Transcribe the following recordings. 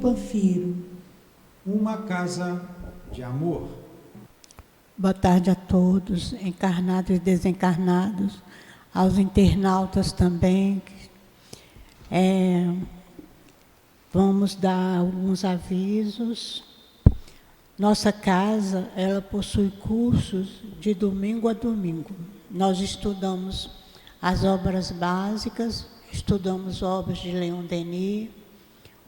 Panfiro, uma casa de amor. Boa tarde a todos, encarnados e desencarnados, aos internautas também. Vamos dar alguns avisos. Nossa casa, ela possui cursos de domingo a domingo. Nós estudamos as obras básicas, estudamos obras de Leon Denis,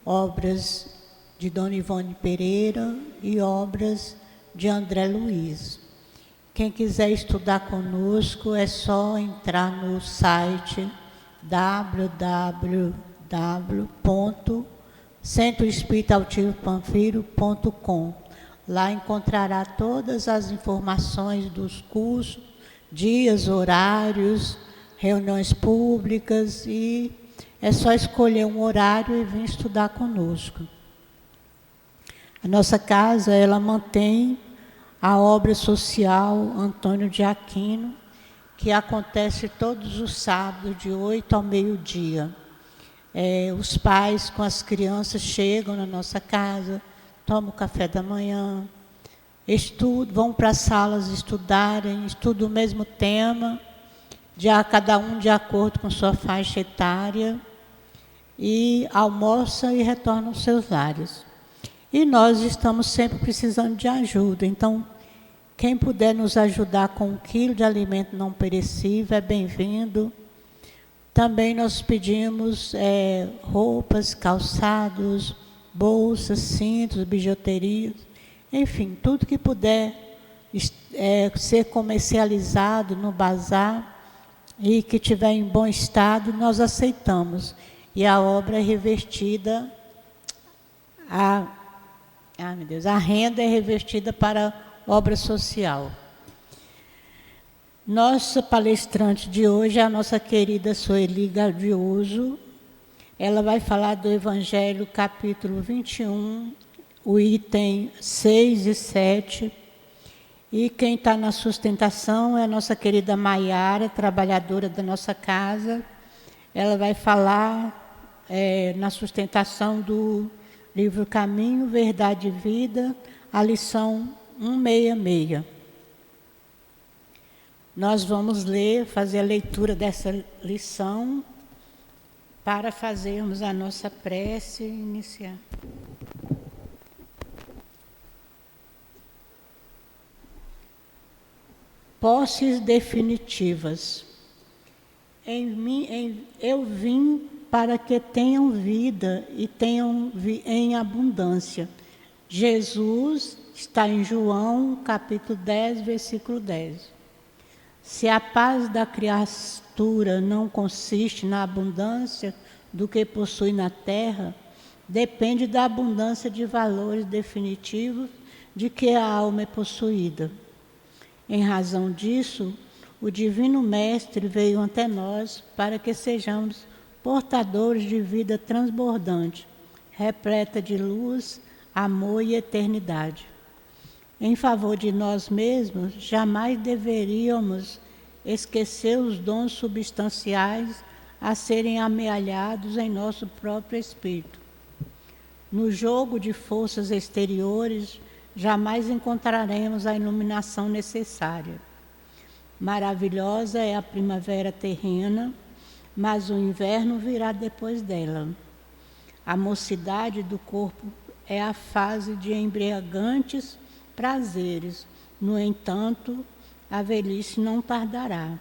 obras de Dona Ivone Pereira e obras de André Luiz. Quem quiser estudar conosco é só entrar no site www.centroespiritualtivopanfiro.com. Lá encontrará todas as informações dos cursos, dias, horários, reuniões públicas, e é só escolher um horário e vir estudar conosco. A nossa casa, ela mantém a obra social Antônio de Aquino, que acontece todos os sábados, de 8 ao meio-dia. Os pais com as crianças chegam na nossa casa, tomam o café da manhã, estudam, vão para as salas estudarem, estudam o mesmo tema, cada um de acordo com sua faixa etária, e almoçam e retornam aos seus lares. E nós estamos sempre precisando de ajuda, então, quem puder nos ajudar com 1 quilo de alimento não perecível é bem-vindo. Também nós pedimos roupas, calçados, bolsas, cintos, bijuterias, enfim, tudo que puder ser comercializado no bazar e que estiver em bom estado, nós aceitamos. E a obra é revertida, a renda é revertida para obra social. Nossa palestrante de hoje é a nossa querida Sueli Gavioso. Ela vai falar do Evangelho, capítulo 21, o item 6 e 7. E quem está na sustentação é a nossa querida Maiara, trabalhadora da nossa casa. Ela vai falar na sustentação do livro Caminho, Verdade e Vida, a lição 166. Nós vamos fazer a leitura dessa lição para fazermos a nossa prece e iniciar. Posses definitivas. Eu vim para que tenham vida e tenham em abundância. Jesus está em João, capítulo 10, versículo 10. Se a paz da criatura não consiste na abundância do que possui na terra, depende da abundância de valores definitivos de que a alma é possuída. Em razão disso, o Divino Mestre veio até nós para que sejamos portadores de vida transbordante, repleta de luz, amor e eternidade. Em favor de nós mesmos, jamais deveríamos esquecer os dons substanciais a serem amealhados em nosso próprio espírito. No jogo de forças exteriores, jamais encontraremos a iluminação necessária. Maravilhosa é a primavera terrena, mas o inverno virá depois dela. A mocidade do corpo é a fase de embriagantes prazeres. No entanto, a velhice não tardará.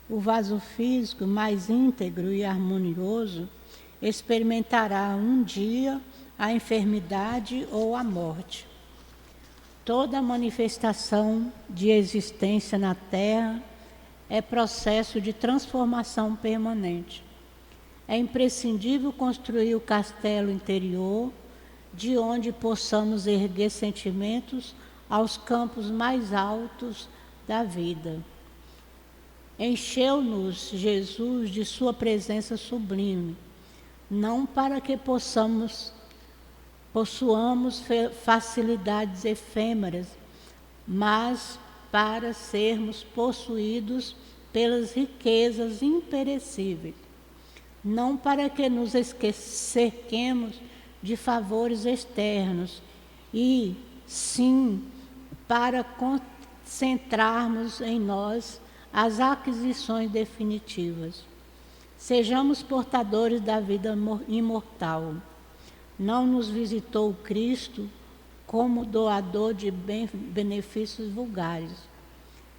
O vaso físico mais íntegro e harmonioso experimentará um dia a enfermidade ou a morte. Toda manifestação de existência na Terra é processo de transformação permanente. É imprescindível construir o castelo interior, de onde possamos erguer sentimentos aos campos mais altos da vida. Encheu-nos Jesus de sua presença sublime, não para que possuamos facilidades efêmeras, mas para sermos possuídos pelas riquezas imperecíveis, não para que nos esquecermos de favores externos, e sim para concentrarmos em nós as aquisições definitivas. Sejamos portadores da vida imortal. Não nos visitou Cristo como doador de benefícios vulgares.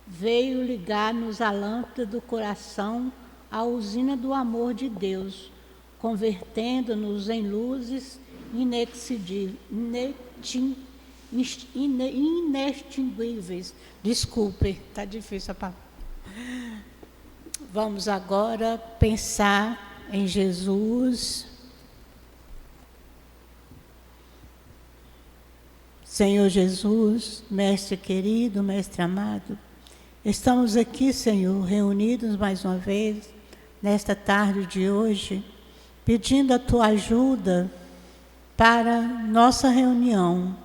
Veio ligar-nos a lâmpada do coração à usina do amor de Deus, convertendo-nos em luzes inextinguíveis. Desculpe, está difícil a palavra. Vamos agora pensar em Jesus. Senhor Jesus, Mestre querido, Mestre amado, estamos aqui, Senhor, reunidos mais uma vez, nesta tarde de hoje, pedindo a Tua ajuda para nossa reunião.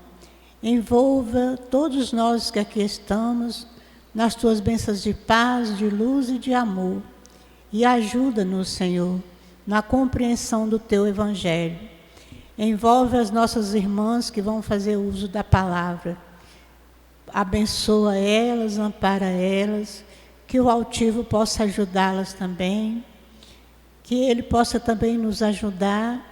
Envolva todos nós que aqui estamos nas Tuas bênçãos de paz, de luz e de amor. E ajuda-nos, Senhor, na compreensão do Teu Evangelho. Envolve as nossas irmãs que vão fazer uso da palavra. Abençoa elas, ampara elas, que o altivo possa ajudá-las também, que ele possa também nos ajudar,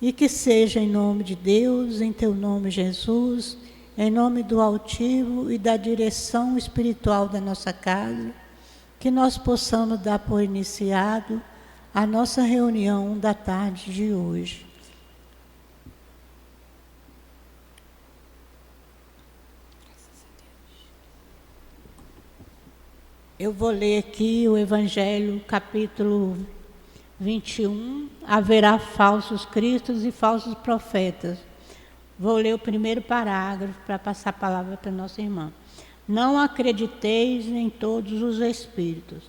e que seja em nome de Deus, em Teu nome, Jesus, em nome do altivo e da direção espiritual da nossa casa, que nós possamos dar por iniciado a nossa reunião da tarde de hoje. Eu vou ler aqui o Evangelho, capítulo 21. Haverá falsos cristos e falsos profetas. Vou ler o primeiro parágrafo para passar a palavra para a nossa irmã. Não acrediteis em todos os espíritos.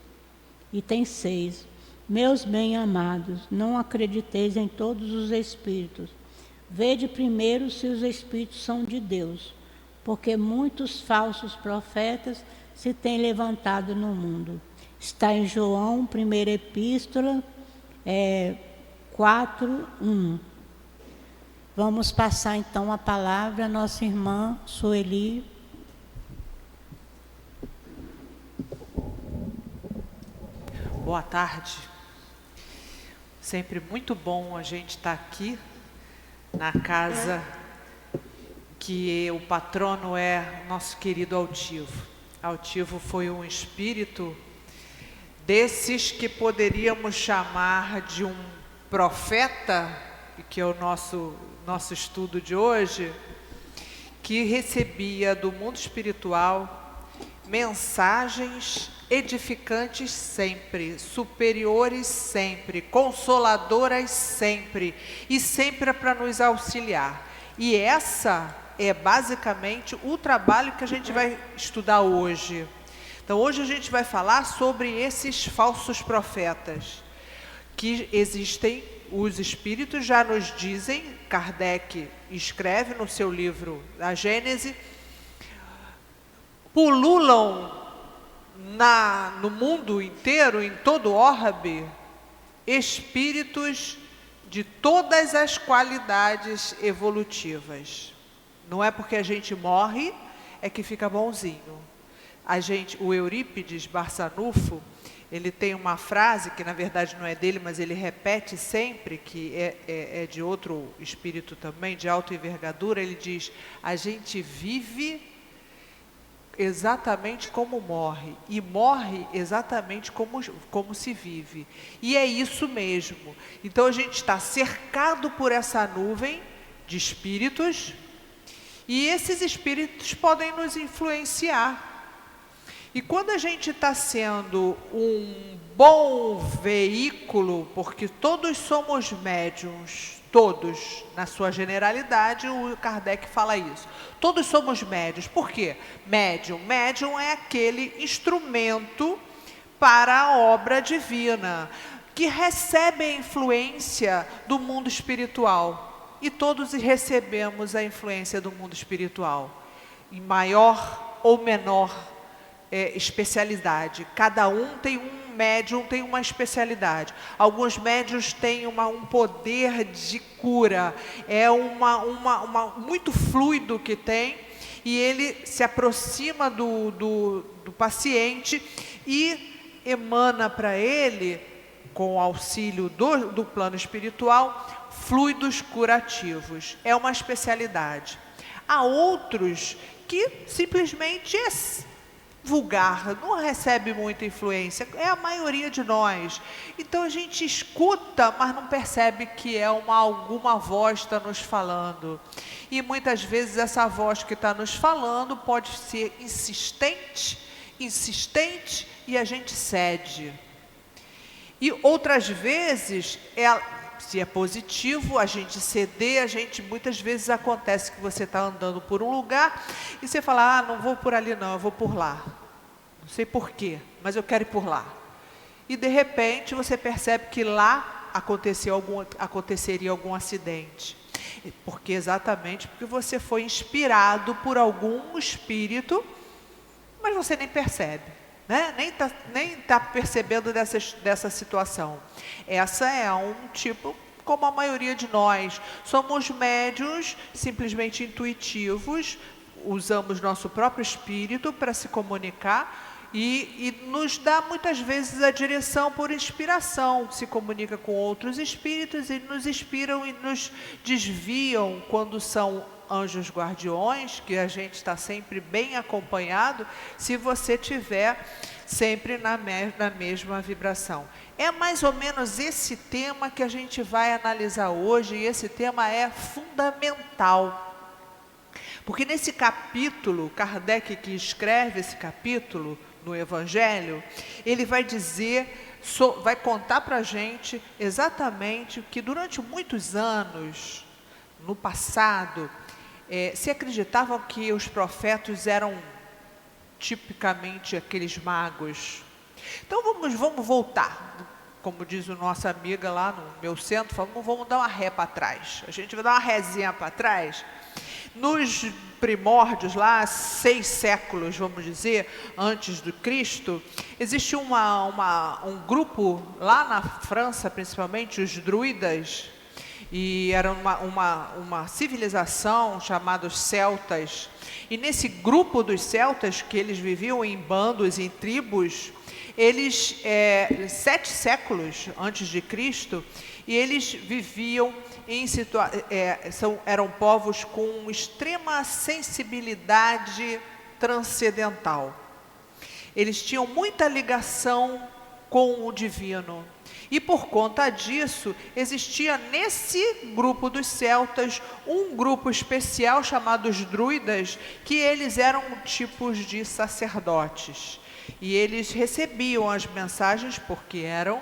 Item 6. Meus bem-amados, não acrediteis em todos os espíritos. Vede primeiro se os espíritos são de Deus, porque muitos falsos profetas se têm levantado no mundo. Está em João, primeira epístola, 4:1. Vamos passar então a palavra à nossa irmã Sueli. Boa tarde. Sempre muito bom a gente estar aqui na casa que o patrono é nosso querido Altivo. Altivo foi um espírito desses que poderíamos chamar de um profeta, que é o nosso estudo de hoje, que recebia do mundo espiritual mensagens edificantes sempre, superiores sempre, consoladoras sempre, e sempre para nos auxiliar. E essa é basicamente o trabalho que a gente vai estudar hoje. Então hoje a gente vai falar sobre esses falsos profetas que existem. Os espíritos já nos dizem, Kardec escreve no seu livro A Gênese, pululam no mundo inteiro, em todo orbe, espíritos de todas as qualidades evolutivas. Não é porque a gente morre é que fica bonzinho. O Eurípides Barçanufo, ele tem uma frase que na verdade não é dele, mas ele repete sempre, que é de outro espírito também, de alta envergadura. Ele diz: a gente vive exatamente como morre, e morre exatamente como se vive. E é isso mesmo. Então a gente está cercado por essa nuvem de espíritos, e esses espíritos podem nos influenciar. E quando a gente está sendo um bom veículo, porque todos somos médiuns, todos, na sua generalidade, o Kardec fala isso. Todos somos médiuns. Por quê? Médium. Médium é aquele instrumento para a obra divina, que recebe a influência do mundo espiritual. E todos recebemos a influência do mundo espiritual, em maior ou menor especialidade. Cada um tem um médium tem uma especialidade. Alguns médiuns têm um poder de cura, é muito fluido que tem, e ele se aproxima do paciente e emana para ele, com o auxílio do plano espiritual, fluidos curativos. É uma especialidade. Há outros que simplesmente é vulgar, não recebe muita influência, é a maioria de nós. Então a gente escuta, mas não percebe que é alguma voz está nos falando. E muitas vezes essa voz que está nos falando pode ser insistente, e a gente cede. E outras vezes, se é positivo, a gente ceder, muitas vezes acontece que você está andando por um lugar e você fala, não vou por ali não, eu vou por lá. Não sei por quê, mas eu quero ir por lá. E de repente você percebe que lá aconteceria algum acidente. Exatamente porque você foi inspirado por algum espírito, mas você nem percebe. Né? Nem tá percebendo dessa situação. Essa é um tipo, como a maioria de nós. Somos médiuns simplesmente intuitivos, usamos nosso próprio espírito para se comunicar e nos dá muitas vezes a direção por inspiração. Se comunica com outros espíritos e nos inspiram e nos desviam quando são anjos guardiões, que a gente está sempre bem acompanhado, se você tiver sempre na mesma vibração. É mais ou menos esse tema que a gente vai analisar hoje, e esse tema é fundamental. Porque nesse capítulo, Kardec, que escreve esse capítulo no Evangelho, ele vai dizer, vai contar para a gente exatamente que durante muitos anos, no passado, se acreditavam que os profetas eram tipicamente aqueles magos. Então vamos voltar, como diz a nossa amiga lá no meu centro, vamos dar uma ré para trás. A gente vai dar uma rézinha para trás. Nos primórdios lá, 6 séculos, vamos dizer, antes do Cristo, existiu um grupo lá na França, principalmente os druidas, e era uma civilização chamada os celtas. E nesse grupo dos celtas, que eles viviam em bandos, em tribos, eles, 7 séculos antes de Cristo, e eles viviam eram povos com extrema sensibilidade transcendental. Eles tinham muita ligação com o divino. E por conta disso, existia nesse grupo dos celtas um grupo especial chamado os druidas, que eles eram tipos de sacerdotes. E eles recebiam as mensagens porque eram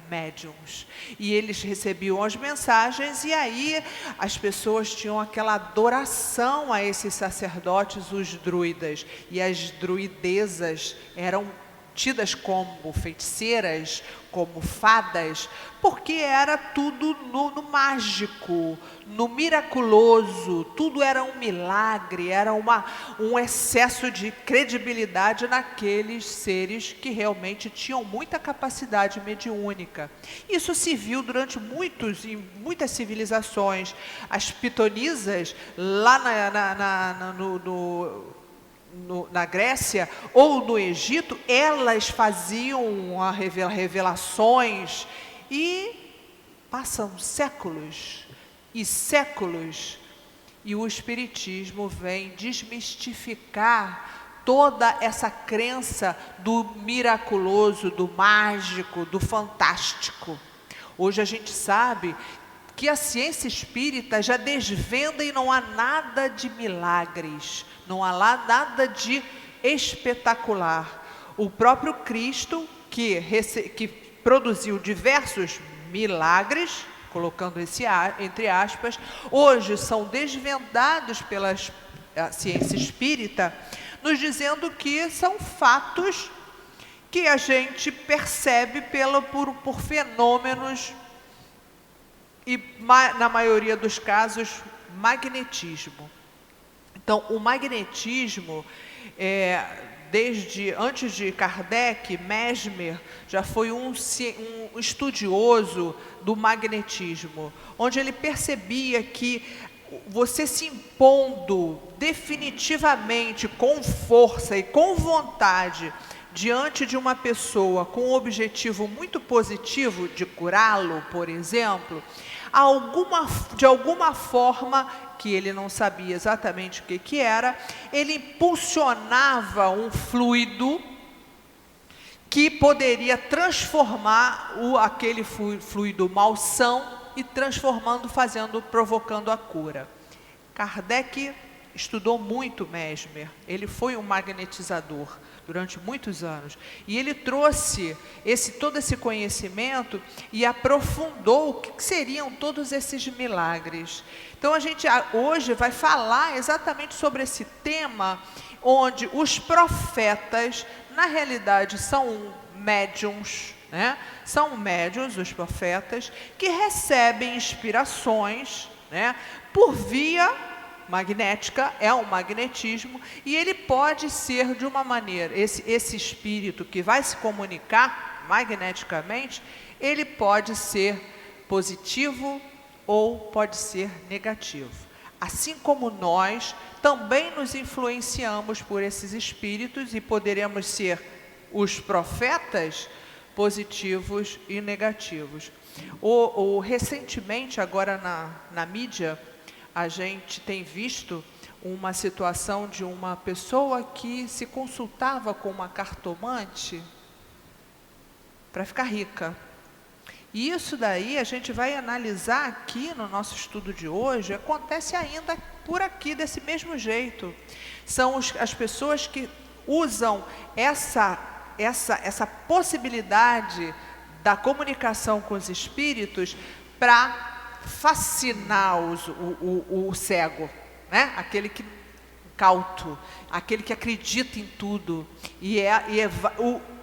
médiuns. E eles recebiam as mensagens e aí as pessoas tinham aquela adoração a esses sacerdotes, os druidas. E as druidezas eram tidas como feiticeiras, como fadas, porque era tudo no mágico, no miraculoso, tudo era um milagre, era um excesso de credibilidade naqueles seres que realmente tinham muita capacidade mediúnica. Isso se viu durante em muitas civilizações. As pitonisas, lá na Grécia ou no Egito, elas faziam revelações e passam séculos e séculos e o Espiritismo vem desmistificar toda essa crença do miraculoso, do mágico, do fantástico. Hoje a gente sabe que a ciência espírita já desvenda e não há nada de milagres, não há lá nada de espetacular. O próprio Cristo, que produziu diversos milagres, colocando entre aspas, hoje são desvendados pela ciência espírita, nos dizendo que são fatos que a gente percebe por fenômenos e, na maioria dos casos, magnetismo. Então, o magnetismo, desde antes de Kardec, Mesmer já foi um estudioso do magnetismo, onde ele percebia que você se impondo definitivamente com força e com vontade diante de uma pessoa com um objetivo muito positivo de curá-lo, por exemplo, de alguma forma, que ele não sabia exatamente o que era, ele impulsionava um fluido que poderia transformar aquele fluido malsão e provocando a cura. Kardec estudou muito Mesmer, ele foi um magnetizador durante muitos anos, e ele trouxe todo esse conhecimento e aprofundou o que seriam todos esses milagres. Então a gente hoje vai falar exatamente sobre esse tema, onde os profetas, na realidade, são médiuns, né? São médiuns, os profetas, que recebem inspirações, né, por via magnética, é um magnetismo, e ele pode ser de uma maneira, esse espírito que vai se comunicar magneticamente, ele pode ser positivo ou pode ser negativo. Assim como nós também nos influenciamos por esses espíritos e poderemos ser os profetas positivos e negativos. Recentemente, agora na mídia, a gente tem visto uma situação de uma pessoa que se consultava com uma cartomante para ficar rica. E isso daí a gente vai analisar aqui no nosso estudo de hoje, acontece ainda por aqui desse mesmo jeito. São as pessoas que usam essa possibilidade da comunicação com os espíritos para fascinar o cego, né? Aquele que cauto, aquele que acredita em tudo e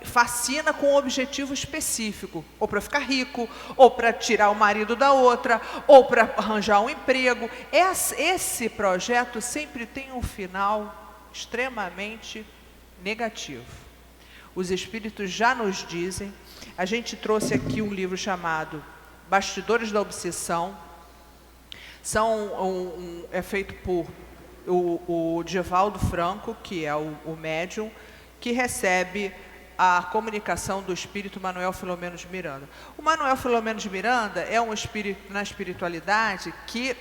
fascina com um objetivo específico, ou para ficar rico, ou para tirar o marido da outra, ou para arranjar um emprego. Esse projeto sempre tem um final extremamente negativo. Os espíritos já nos dizem. A gente trouxe aqui um livro chamado Bastidores da Obsessão. É feito por o Divaldo Franco, que é o médium, que recebe a comunicação do espírito Manuel Filomeno de Miranda. O Manuel Filomeno de Miranda é um espírito na espiritualidade que,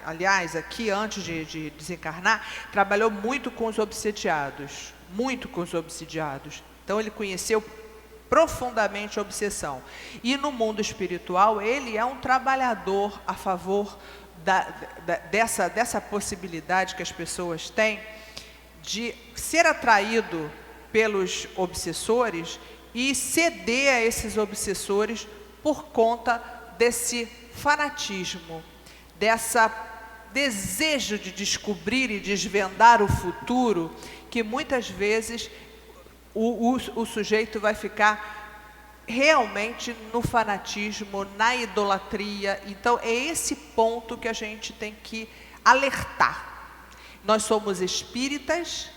aliás, antes de desencarnar, trabalhou muito com os obsidiados. Então ele conheceu profundamente a obsessão. E no mundo espiritual, ele é um trabalhador a favor dessa possibilidade que as pessoas têm de ser atraído pelos obsessores e ceder a esses obsessores por conta desse fanatismo, dessa desejo de descobrir e desvendar o futuro, que muitas vezes o sujeito vai ficar realmente no fanatismo, na idolatria. Então é esse ponto que a gente tem que alertar. Nós somos espíritas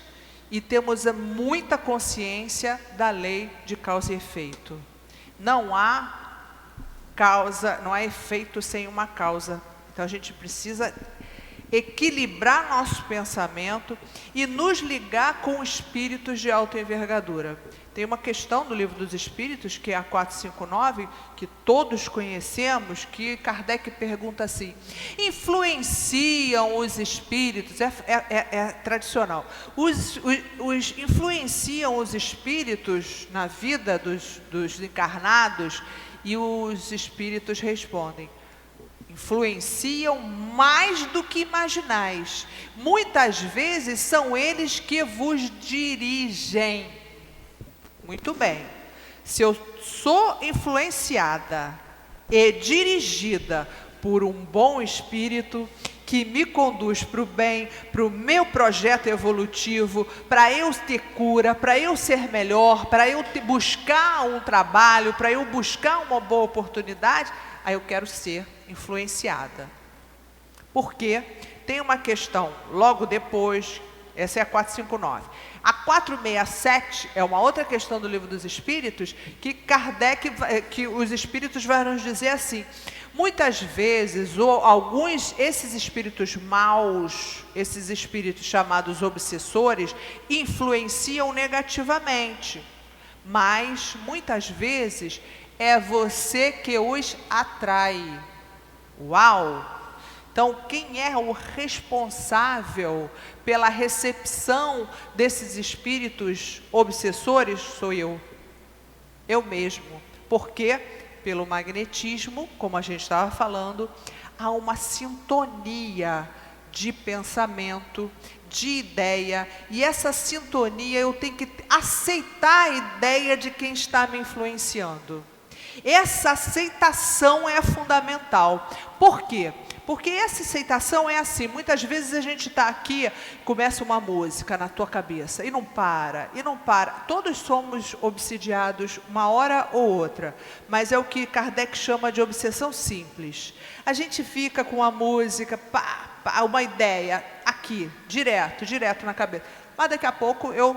e temos muita consciência da lei de causa e efeito. Não há efeito sem uma causa. Então a gente precisa equilibrar nosso pensamento e nos ligar com espíritos de alta envergadura. Tem uma questão do Livro dos Espíritos, que é a 459, que todos conhecemos, que Kardec pergunta assim: influenciam os espíritos, é tradicional, influenciam os espíritos na vida dos encarnados? E os espíritos respondem: influenciam mais do que imaginais. Muitas vezes são eles que vos dirigem. Muito bem. Se eu sou influenciada e dirigida por um bom espírito que me conduz para o bem, para o meu projeto evolutivo, para eu ter cura, para eu ser melhor, para eu buscar um trabalho, para eu buscar uma boa oportunidade, aí eu quero ser influenciada. Porque tem uma questão logo depois, Essa é a 459. A 467 é uma outra questão do Livro dos Espíritos, que Kardec, que os espíritos vão nos dizer assim: muitas vezes, esses espíritos maus, esses espíritos chamados obsessores, influenciam negativamente, mas muitas vezes é você que os atrai. Uau! Então, quem é o responsável pela recepção desses espíritos obsessores? Sou eu. Eu mesmo. Porque, pelo magnetismo, como a gente estava falando, há uma sintonia de pensamento, de ideia, e essa sintonia eu tenho que aceitar a ideia de quem está me influenciando. Essa aceitação é fundamental. Por quê? Porque essa aceitação é assim, muitas vezes a gente está aqui, começa uma música na tua cabeça e não para, e não para. Todos somos obsidiados uma hora ou outra, mas é o que Kardec chama de obsessão simples. A gente fica com a música, uma ideia, aqui, direto na cabeça. Mas daqui a pouco eu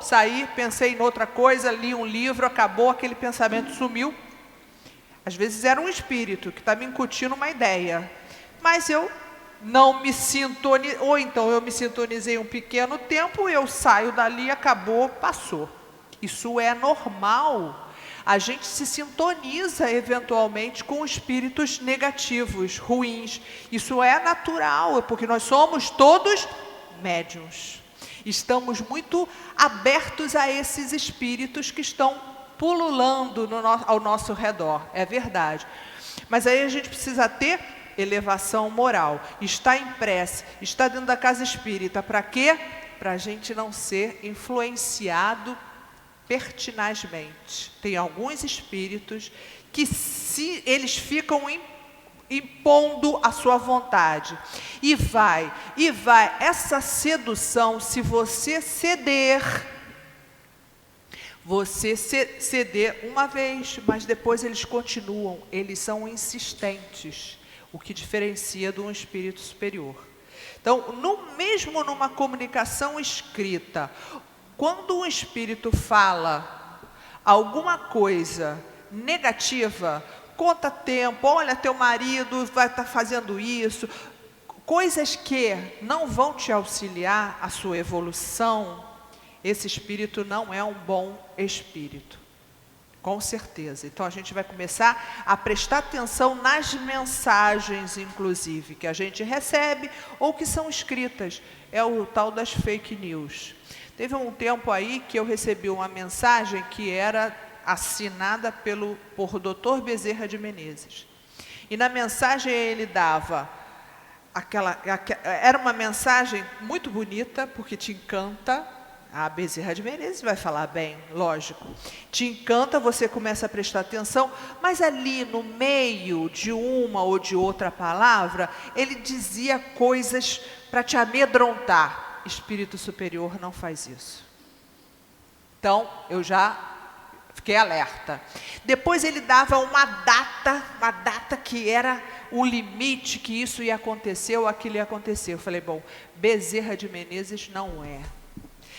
saí, pensei em outra coisa, li um livro, acabou, aquele pensamento sumiu. Às vezes era um espírito que está me incutindo uma ideia, mas eu não me sintonizei, ou então eu me sintonizei um pequeno tempo, eu saio dali, acabou, passou. Isso é normal. A gente se sintoniza eventualmente com espíritos negativos, ruins. Isso é natural, porque nós somos todos médiuns. Estamos muito abertos a esses espíritos que estão pululando ao nosso redor, é verdade. Mas aí a gente precisa ter elevação moral, estar em prece, estar dentro da casa espírita. Para quê? Para a gente não ser influenciado pertinazmente. Tem alguns espíritos que eles ficam impondo a sua vontade. E vai. Essa sedução, se você ceder uma vez, mas depois eles continuam, eles são insistentes, o que diferencia de um espírito superior. Então, mesmo numa comunicação escrita, quando um espírito fala alguma coisa negativa, conta tempo, olha, teu marido vai estar fazendo isso, coisas que não vão te auxiliar a sua evolução, esse espírito não é um bom espírito, com certeza. Então a gente vai começar a prestar atenção nas mensagens, inclusive, que a gente recebe ou que são escritas. É o tal das fake news. Teve um tempo aí que eu recebi uma mensagem que era assinada por Dr. Bezerra de Menezes. E na mensagem ele dava era uma mensagem muito bonita, porque te encanta. A Bezerra de Menezes vai falar bem, lógico. Te encanta, você começa a prestar atenção, mas ali no meio de uma ou de outra palavra, ele dizia coisas para te amedrontar. Espírito superior não faz isso. Então, eu já fiquei alerta. Depois ele dava uma data que era o limite, que isso ia acontecer ou aquilo ia acontecer. Eu falei, bom, Bezerra de Menezes não é.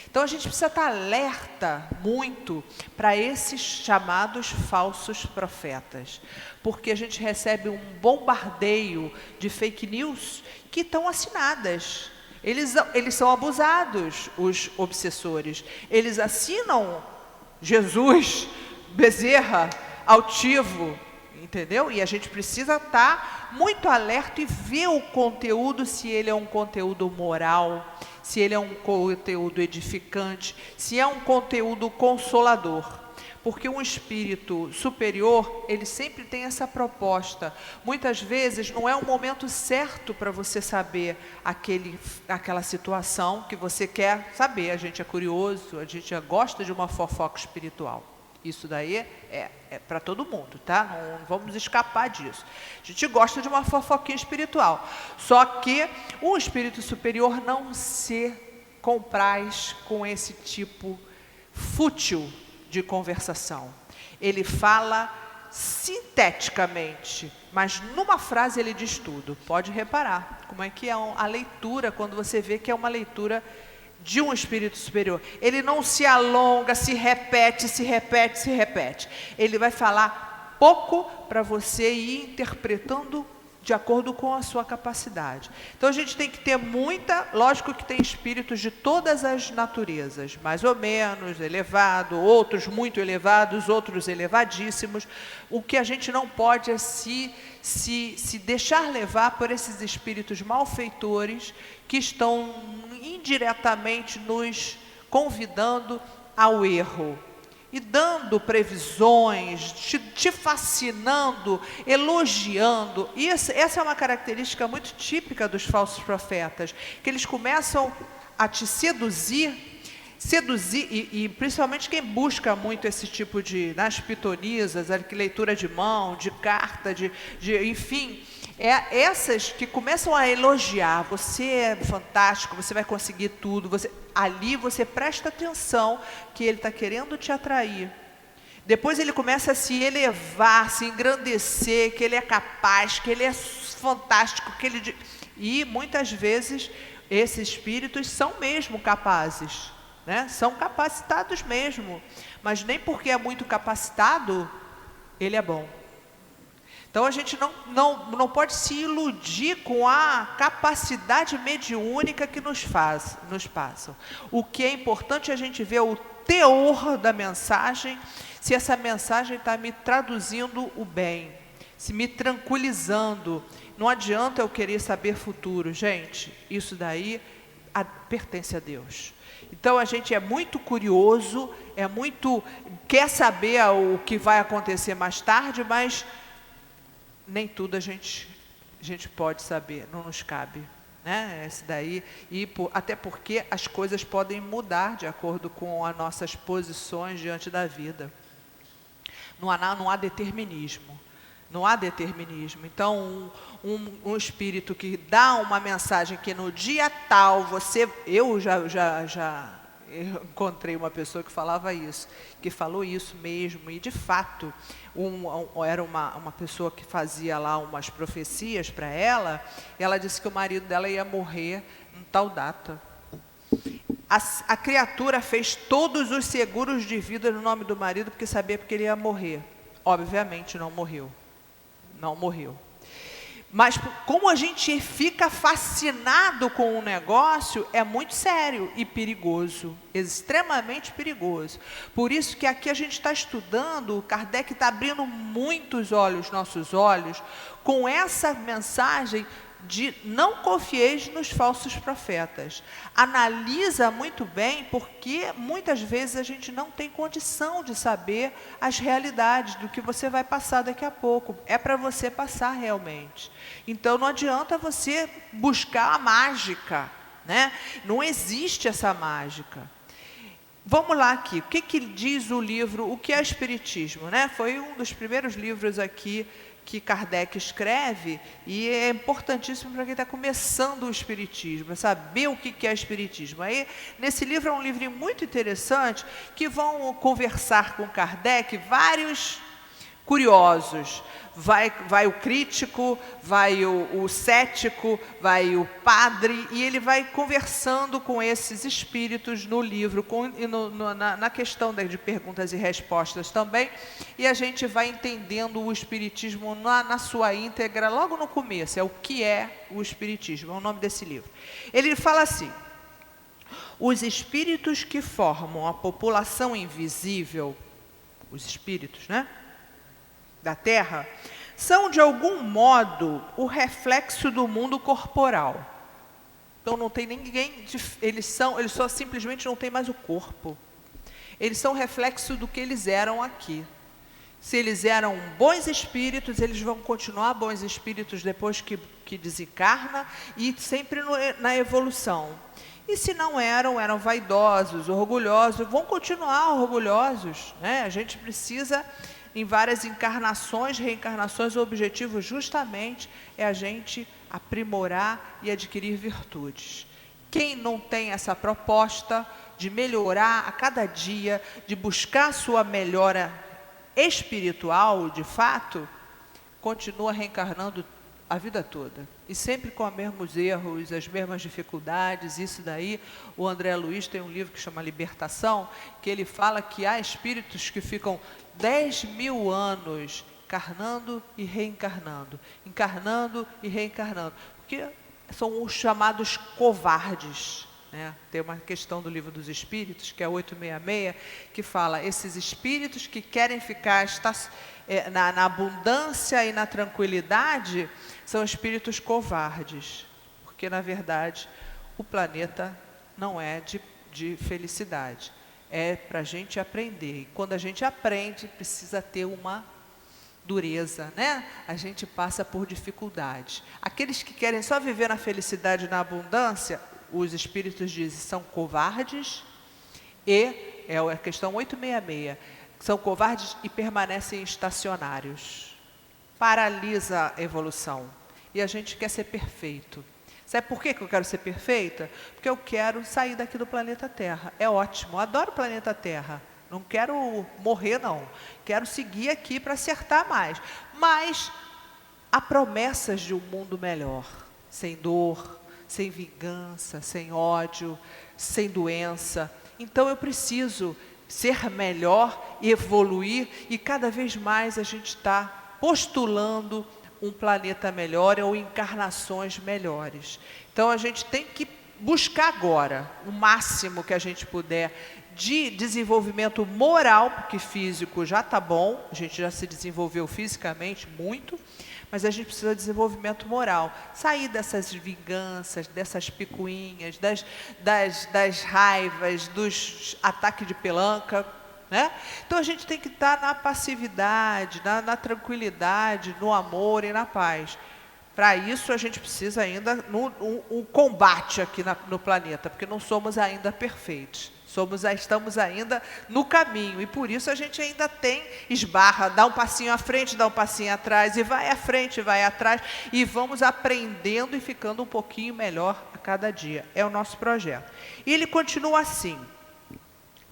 Então a gente precisa estar alerta muito para esses chamados falsos profetas, porque a gente recebe um bombardeio de fake news que estão assinadas. Eles são abusados, os obsessores. Eles assinam Jesus, Bezerra, altivo, entendeu? E a gente precisa estar muito alerta e ver o conteúdo, se ele é um conteúdo moral, se ele é um conteúdo edificante, se é um conteúdo consolador. Porque um espírito superior, ele sempre tem essa proposta. Muitas vezes não é o momento certo para você saber aquela situação que você quer saber. A gente é curioso, a gente gosta de uma fofoca espiritual. Isso daí é para todo mundo, tá? Não vamos escapar disso. A gente gosta de uma fofoquinha espiritual. Só que o espírito superior não se compraz com esse tipo fútil de conversação. Ele fala sinteticamente, mas numa frase ele diz tudo. Pode reparar como é que é a leitura, quando você vê que é uma leitura de um espírito superior. Ele não se alonga, se repete, se repete, se repete. Ele vai falar pouco para você ir interpretando de acordo com a sua capacidade. Então a gente tem que ter lógico que tem espíritos de todas as naturezas, mais ou menos elevado, outros muito elevados, outros elevadíssimos. O que a gente não pode é se deixar levar por esses espíritos malfeitores que estão indiretamente nos convidando ao erro e dando previsões, te fascinando, elogiando. E essa é uma característica muito típica dos falsos profetas, que eles começam a te seduzir, e principalmente quem busca muito esse tipo nas pitonisas, a leitura de mão, de carta, enfim, essas que começam a elogiar, você é fantástico, você vai conseguir tudo, ali você presta atenção que ele está querendo te atrair. Depois ele começa a se elevar, se engrandecer, que ele é capaz, que ele é fantástico, e muitas vezes esses espíritos são mesmo capazes, né? São capacitados mesmo, mas nem porque é muito capacitado, ele é bom. Então a gente não pode se iludir com a capacidade mediúnica que nos passam. O que é importante é a gente ver o teor da mensagem, se essa mensagem está me traduzindo o bem, se me tranquilizando. Não adianta eu querer saber futuro, gente, isso daí pertence a Deus. Então a gente é muito curioso, quer saber o que vai acontecer mais tarde, mas nem tudo a gente pode saber, não nos cabe, né? Esse daí, até porque as coisas podem mudar de acordo com as nossas posições diante da vida. Não há determinismo. Não há determinismo. Então, um espírito que dá uma mensagem que no dia tal eu já encontrei uma pessoa que falava isso, que falou isso mesmo, e de fato era uma pessoa que fazia lá umas profecias para ela, e ela disse que o marido dela ia morrer em tal data. A criatura fez todos os seguros de vida no nome do marido, porque sabia que ele ia morrer. Obviamente não morreu. Não morreu. Mas como a gente fica fascinado com o negócio, é muito sério e perigoso, extremamente perigoso. Por isso que aqui a gente está estudando, Kardec está abrindo muitos nossos olhos, com essa mensagem de não confieis nos falsos profetas. Analisa muito bem, porque muitas vezes a gente não tem condição de saber as realidades do que você vai passar daqui a pouco. É para você passar realmente. Então não adianta você buscar a mágica, né? Não existe essa mágica. Vamos lá aqui, o que diz o livro, o que é Espiritismo, né? Foi um dos primeiros livros aqui que Kardec escreve, e é importantíssimo para quem está começando o Espiritismo, saber o que é Espiritismo. Aí, nesse livro é um livro muito interessante, que vão conversar com Kardec vários curiosos. Vai o crítico, vai o cético, vai o padre, e ele vai conversando com esses espíritos no livro, na questão de perguntas e respostas também, e a gente vai entendendo o Espiritismo na sua íntegra, logo no começo, é o que é o Espiritismo, é o nome desse livro. Ele fala assim: os espíritos que formam a população invisível, os espíritos, né, da Terra, são de algum modo o reflexo do mundo corporal. Então não tem ninguém, eles só simplesmente não tem mais o corpo. Eles são reflexo do que eles eram aqui. Se eles eram bons espíritos, eles vão continuar bons espíritos depois que desencarna, e sempre na evolução. E se não eram vaidosos, orgulhosos, vão continuar orgulhosos, né? A gente precisa, em várias encarnações, reencarnações, o objetivo justamente é a gente aprimorar e adquirir virtudes. Quem não tem essa proposta de melhorar a cada dia, de buscar a sua melhora espiritual, de fato, continua reencarnando a vida toda. E sempre com os mesmos erros, as mesmas dificuldades, isso daí. O André Luiz tem um livro que chama Libertação, que ele fala que há espíritos que ficam 10.000 anos encarnando e reencarnando, encarnando e reencarnando, porque são os chamados covardes, né? Tem uma questão do Livro dos Espíritos, que é 866, que fala, esses espíritos que querem ficar na abundância e na tranquilidade, são espíritos covardes, porque na verdade o planeta não é de felicidade, é para a gente aprender, e quando a gente aprende, precisa ter uma dureza, né? A gente passa por dificuldades. Aqueles que querem só viver na felicidade e na abundância, os espíritos dizem, são covardes e, é a questão 866, são covardes e permanecem estacionários. Paralisa a evolução. E a gente quer ser perfeito. Sabe por que eu quero ser perfeita? Porque eu quero sair daqui do planeta Terra. É ótimo, eu adoro o planeta Terra. Não quero morrer, não. Quero seguir aqui para acertar mais. Mas há promessas de um mundo melhor. Sem dor, sem vingança, sem ódio, sem doença. Então eu preciso ser melhor, evoluir, e cada vez mais a gente está postulando um planeta melhor ou encarnações melhores. Então a gente tem que buscar agora, o máximo que a gente puder, de desenvolvimento moral, porque físico já está bom, a gente já se desenvolveu fisicamente muito, mas a gente precisa de desenvolvimento moral. Sair dessas vinganças, dessas picuinhas, das raivas, dos ataques de pelanca, né? Então a gente tem que estar na passividade, na tranquilidade, no amor e na paz. Para isso a gente precisa ainda um combate aqui no planeta, porque não somos ainda perfeitos. Estamos ainda no caminho, e por isso a gente ainda esbarra, dá um passinho à frente, dá um passinho atrás, e vai à frente, vai atrás, e vamos aprendendo e ficando um pouquinho melhor a cada dia. É o nosso projeto. E ele continua assim,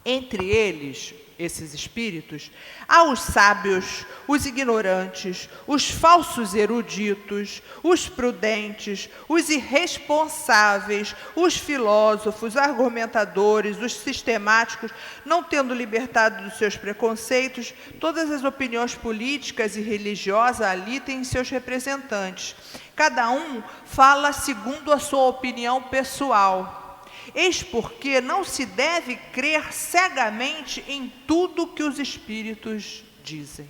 entre eles, esses espíritos, há os sábios, os ignorantes, os falsos eruditos, os prudentes, os irresponsáveis, os filósofos, argumentadores, os sistemáticos, não tendo libertado dos seus preconceitos, todas as opiniões políticas e religiosas ali têm seus representantes. Cada um fala segundo a sua opinião pessoal. Eis porque não se deve crer cegamente em tudo que os espíritos dizem.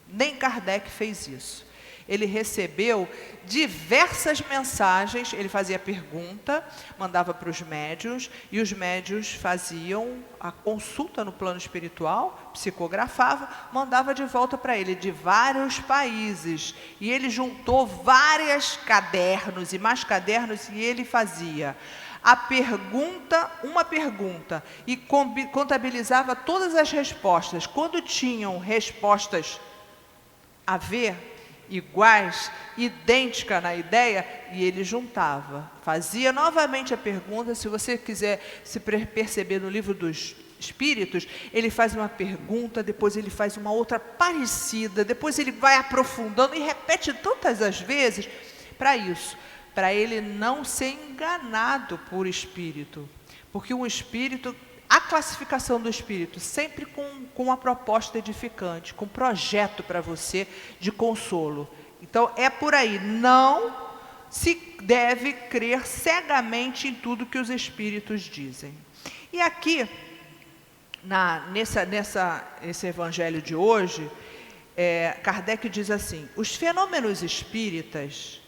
Nem Kardec fez isso. Ele recebeu diversas mensagens, ele fazia pergunta, mandava para os médiuns, e os médiuns faziam a consulta no plano espiritual, psicografava, mandava de volta para ele, de vários países. E ele juntou vários cadernos e mais cadernos, e ele fazia uma pergunta, e contabilizava todas as respostas. Quando tinham respostas a ver, iguais, idênticas na ideia, e ele juntava. Fazia novamente a pergunta, se você quiser se perceber no Livro dos Espíritos, ele faz uma pergunta, depois ele faz uma outra parecida, depois ele vai aprofundando e repete tantas as vezes, para isso, para ele não ser enganado por espírito, porque um espírito, a classificação do espírito, sempre com uma proposta edificante, com um projeto para você de consolo. Então é por aí, não se deve crer cegamente em tudo que os espíritos dizem. E aqui, nesse evangelho de hoje, Kardec diz assim, os fenômenos espíritas,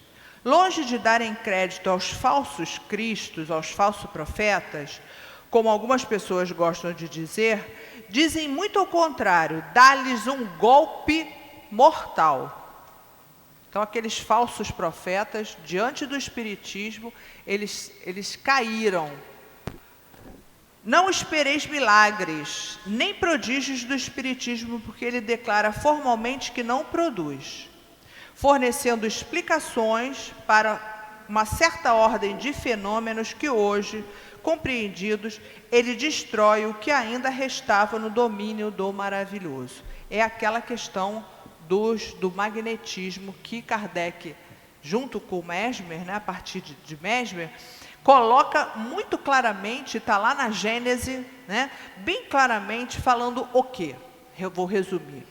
longe de darem crédito aos falsos cristos, aos falsos profetas, como algumas pessoas gostam de dizer, dizem muito ao contrário, dá-lhes um golpe mortal. Então, aqueles falsos profetas, diante do espiritismo, eles caíram. Não espereis milagres, nem prodígios do espiritismo, porque ele declara formalmente que não produz, fornecendo explicações para uma certa ordem de fenômenos que hoje, compreendidos, ele destrói o que ainda restava no domínio do maravilhoso. É aquela questão do magnetismo que Kardec, junto com Mesmer, né, a partir de Mesmer, coloca muito claramente, está lá na Gênese, né, bem claramente falando o quê? Eu vou resumir.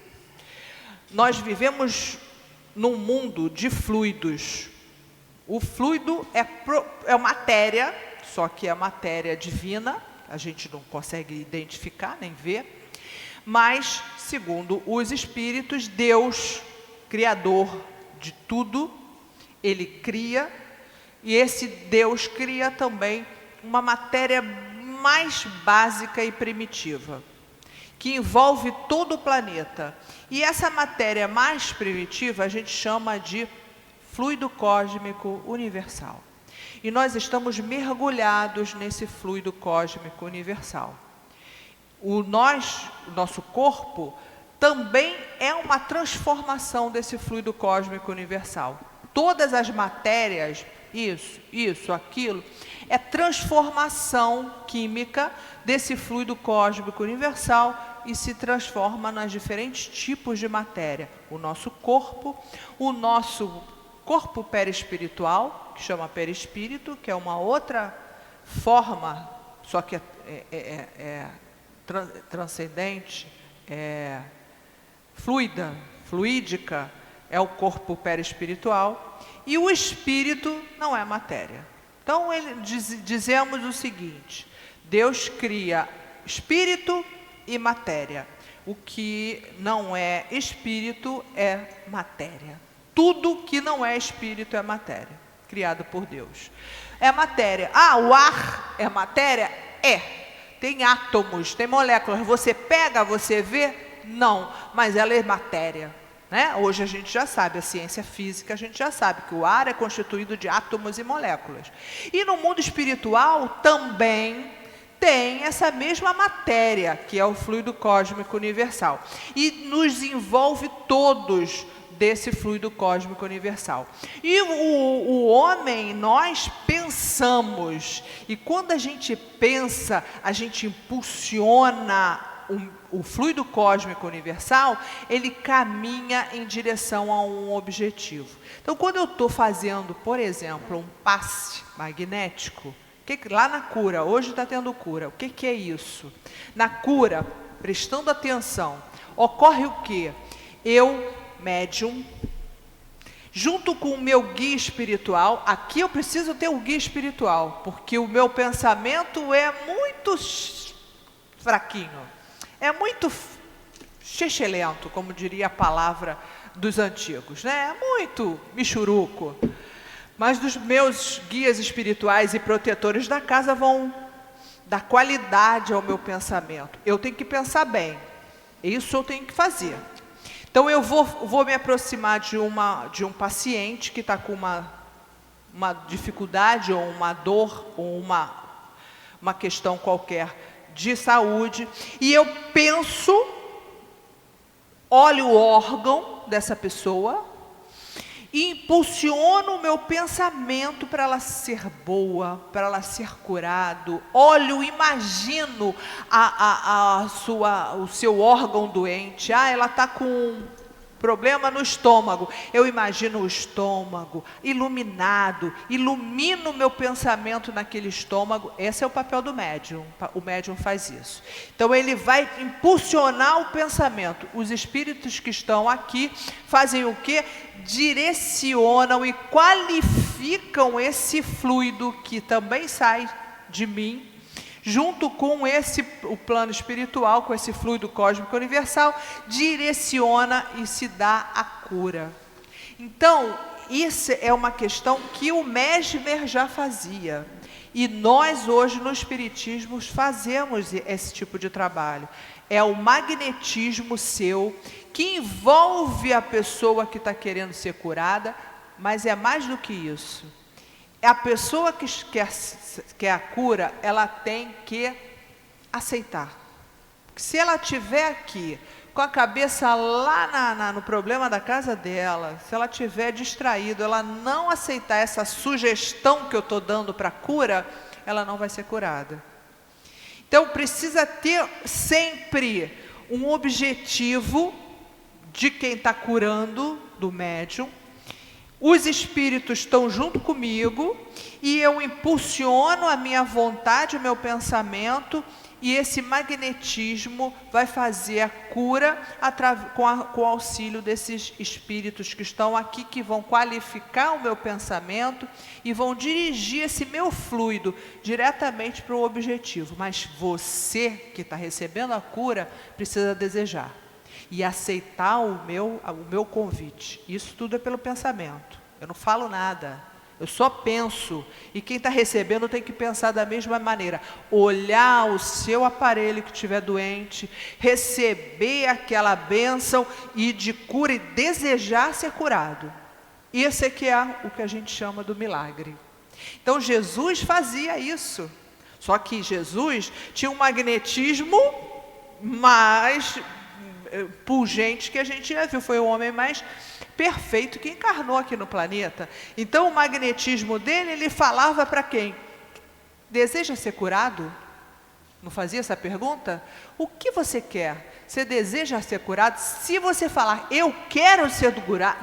Nós vivemos num mundo de fluidos. O fluido é matéria, só que é matéria divina, a gente não consegue identificar nem ver, mas, segundo os espíritos, Deus, criador de tudo, Ele cria, e esse Deus cria também uma matéria mais básica e primitiva, que envolve todo o planeta. E essa matéria mais primitiva a gente chama de fluido cósmico universal. E nós estamos mergulhados nesse fluido cósmico universal. O nosso corpo também é uma transformação desse fluido cósmico universal. Todas as matérias, isso, aquilo, é transformação química desse fluido cósmico universal e se transforma nos diferentes tipos de matéria. O nosso corpo perispiritual, que chama perispírito, que é uma outra forma, só que transcendente, fluídica, é o corpo perispiritual, e o espírito não é matéria. Então, dizemos o seguinte: Deus cria espírito e matéria. O que não é espírito é matéria. Tudo que não é espírito é matéria, criado por Deus. É matéria. O ar é matéria? É. Tem átomos, tem moléculas. Você pega, você vê? Não, mas ela é matéria. Né? Hoje a gente já sabe, a ciência física, a gente já sabe que o ar é constituído de átomos e moléculas. E no mundo espiritual também tem essa mesma matéria, que é o fluido cósmico universal. E nos envolve todos desse fluido cósmico universal. E o homem, nós pensamos, e quando a gente pensa, a gente impulsiona o fluido cósmico universal, ele caminha em direção a um objetivo. Então, quando eu estou fazendo, por exemplo, um passe magnético, lá na cura, hoje está tendo cura, o que é isso? Na cura, prestando atenção, ocorre o quê? Eu, médium, junto com o meu guia espiritual, aqui eu preciso ter um guia espiritual, porque o meu pensamento é muito fraquinho, é muito xexelento, como diria a palavra dos antigos, né? É muito michuruco. Mas os meus guias espirituais e protetores da casa vão dar qualidade ao meu pensamento. Eu tenho que pensar bem, isso eu tenho que fazer. Então eu vou me aproximar de um paciente que está com uma dificuldade, ou uma dor, ou uma questão qualquer de saúde, e eu penso, olho o órgão dessa pessoa e impulsiono o meu pensamento para ela ser boa, para ela ser curado. Olho, imagino o seu órgão doente. Ela está com problema no estômago. Eu imagino o estômago iluminado, ilumino o meu pensamento naquele estômago. Esse é o papel do médium. O médium faz isso. Então ele vai impulsionar o pensamento. Os espíritos que estão aqui fazem o quê? Direcionam e qualificam esse fluido que também sai de mim, junto com o plano espiritual, com esse fluido cósmico universal, direciona e se dá a cura. Então, isso é uma questão que o Mesmer já fazia. E nós hoje no Espiritismo fazemos esse tipo de trabalho. É o magnetismo seu, que envolve a pessoa que está querendo ser curada, mas é mais do que isso. A pessoa que quer a cura, ela tem que aceitar. Se ela estiver aqui, com a cabeça lá no problema da casa dela, se ela estiver distraída, ela não aceitar essa sugestão que eu estou dando para a cura, ela não vai ser curada. Então, precisa ter sempre um objetivo de quem está curando, do médium. Os espíritos estão junto comigo e eu impulsiono a minha vontade, o meu pensamento, e esse magnetismo vai fazer a cura com o auxílio desses espíritos que estão aqui, que vão qualificar o meu pensamento e vão dirigir esse meu fluido diretamente para o objetivo. Mas você que está recebendo a cura precisa desejar e aceitar o meu convite. Isso tudo é pelo pensamento. Eu não falo nada. Eu só penso, e quem está recebendo tem que pensar da mesma maneira. Olhar o seu aparelho que estiver doente, receber aquela bênção e de cura e desejar ser curado. Isso é que é o que a gente chama do milagre. Então Jesus fazia isso. Só que Jesus tinha um magnetismo mais pungente que a gente já viu. Foi o homem mais perfeito que encarnou aqui no planeta. Então o magnetismo dele, ele falava para quem? Deseja ser curado? Não fazia essa pergunta? O que você quer? Você deseja ser curado? Se você falar, eu quero ser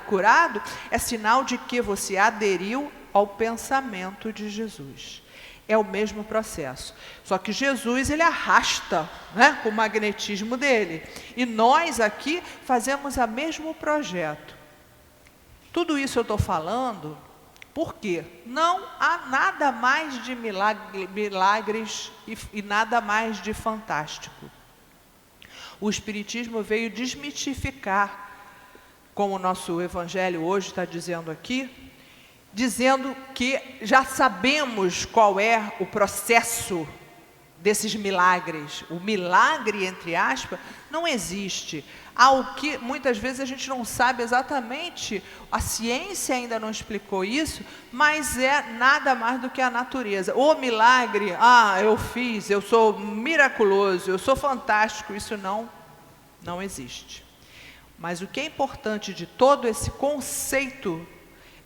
curado, é sinal de que você aderiu ao pensamento de Jesus. É o mesmo processo. Só que Jesus, ele arrasta, né, com o magnetismo dele. E nós aqui fazemos o mesmo projeto. Tudo isso eu estou falando porque não há nada mais de milagres e nada mais de fantástico. O Espiritismo veio desmitificar, como o nosso Evangelho hoje está dizendo aqui, dizendo que já sabemos qual é o processo desses milagres. O milagre, entre aspas, não existe. Ao que muitas vezes a gente não sabe exatamente, a ciência ainda não explicou isso, mas é nada mais do que a natureza. O milagre, eu fiz, eu sou miraculoso, eu sou fantástico, isso não existe. Mas o que é importante de todo esse conceito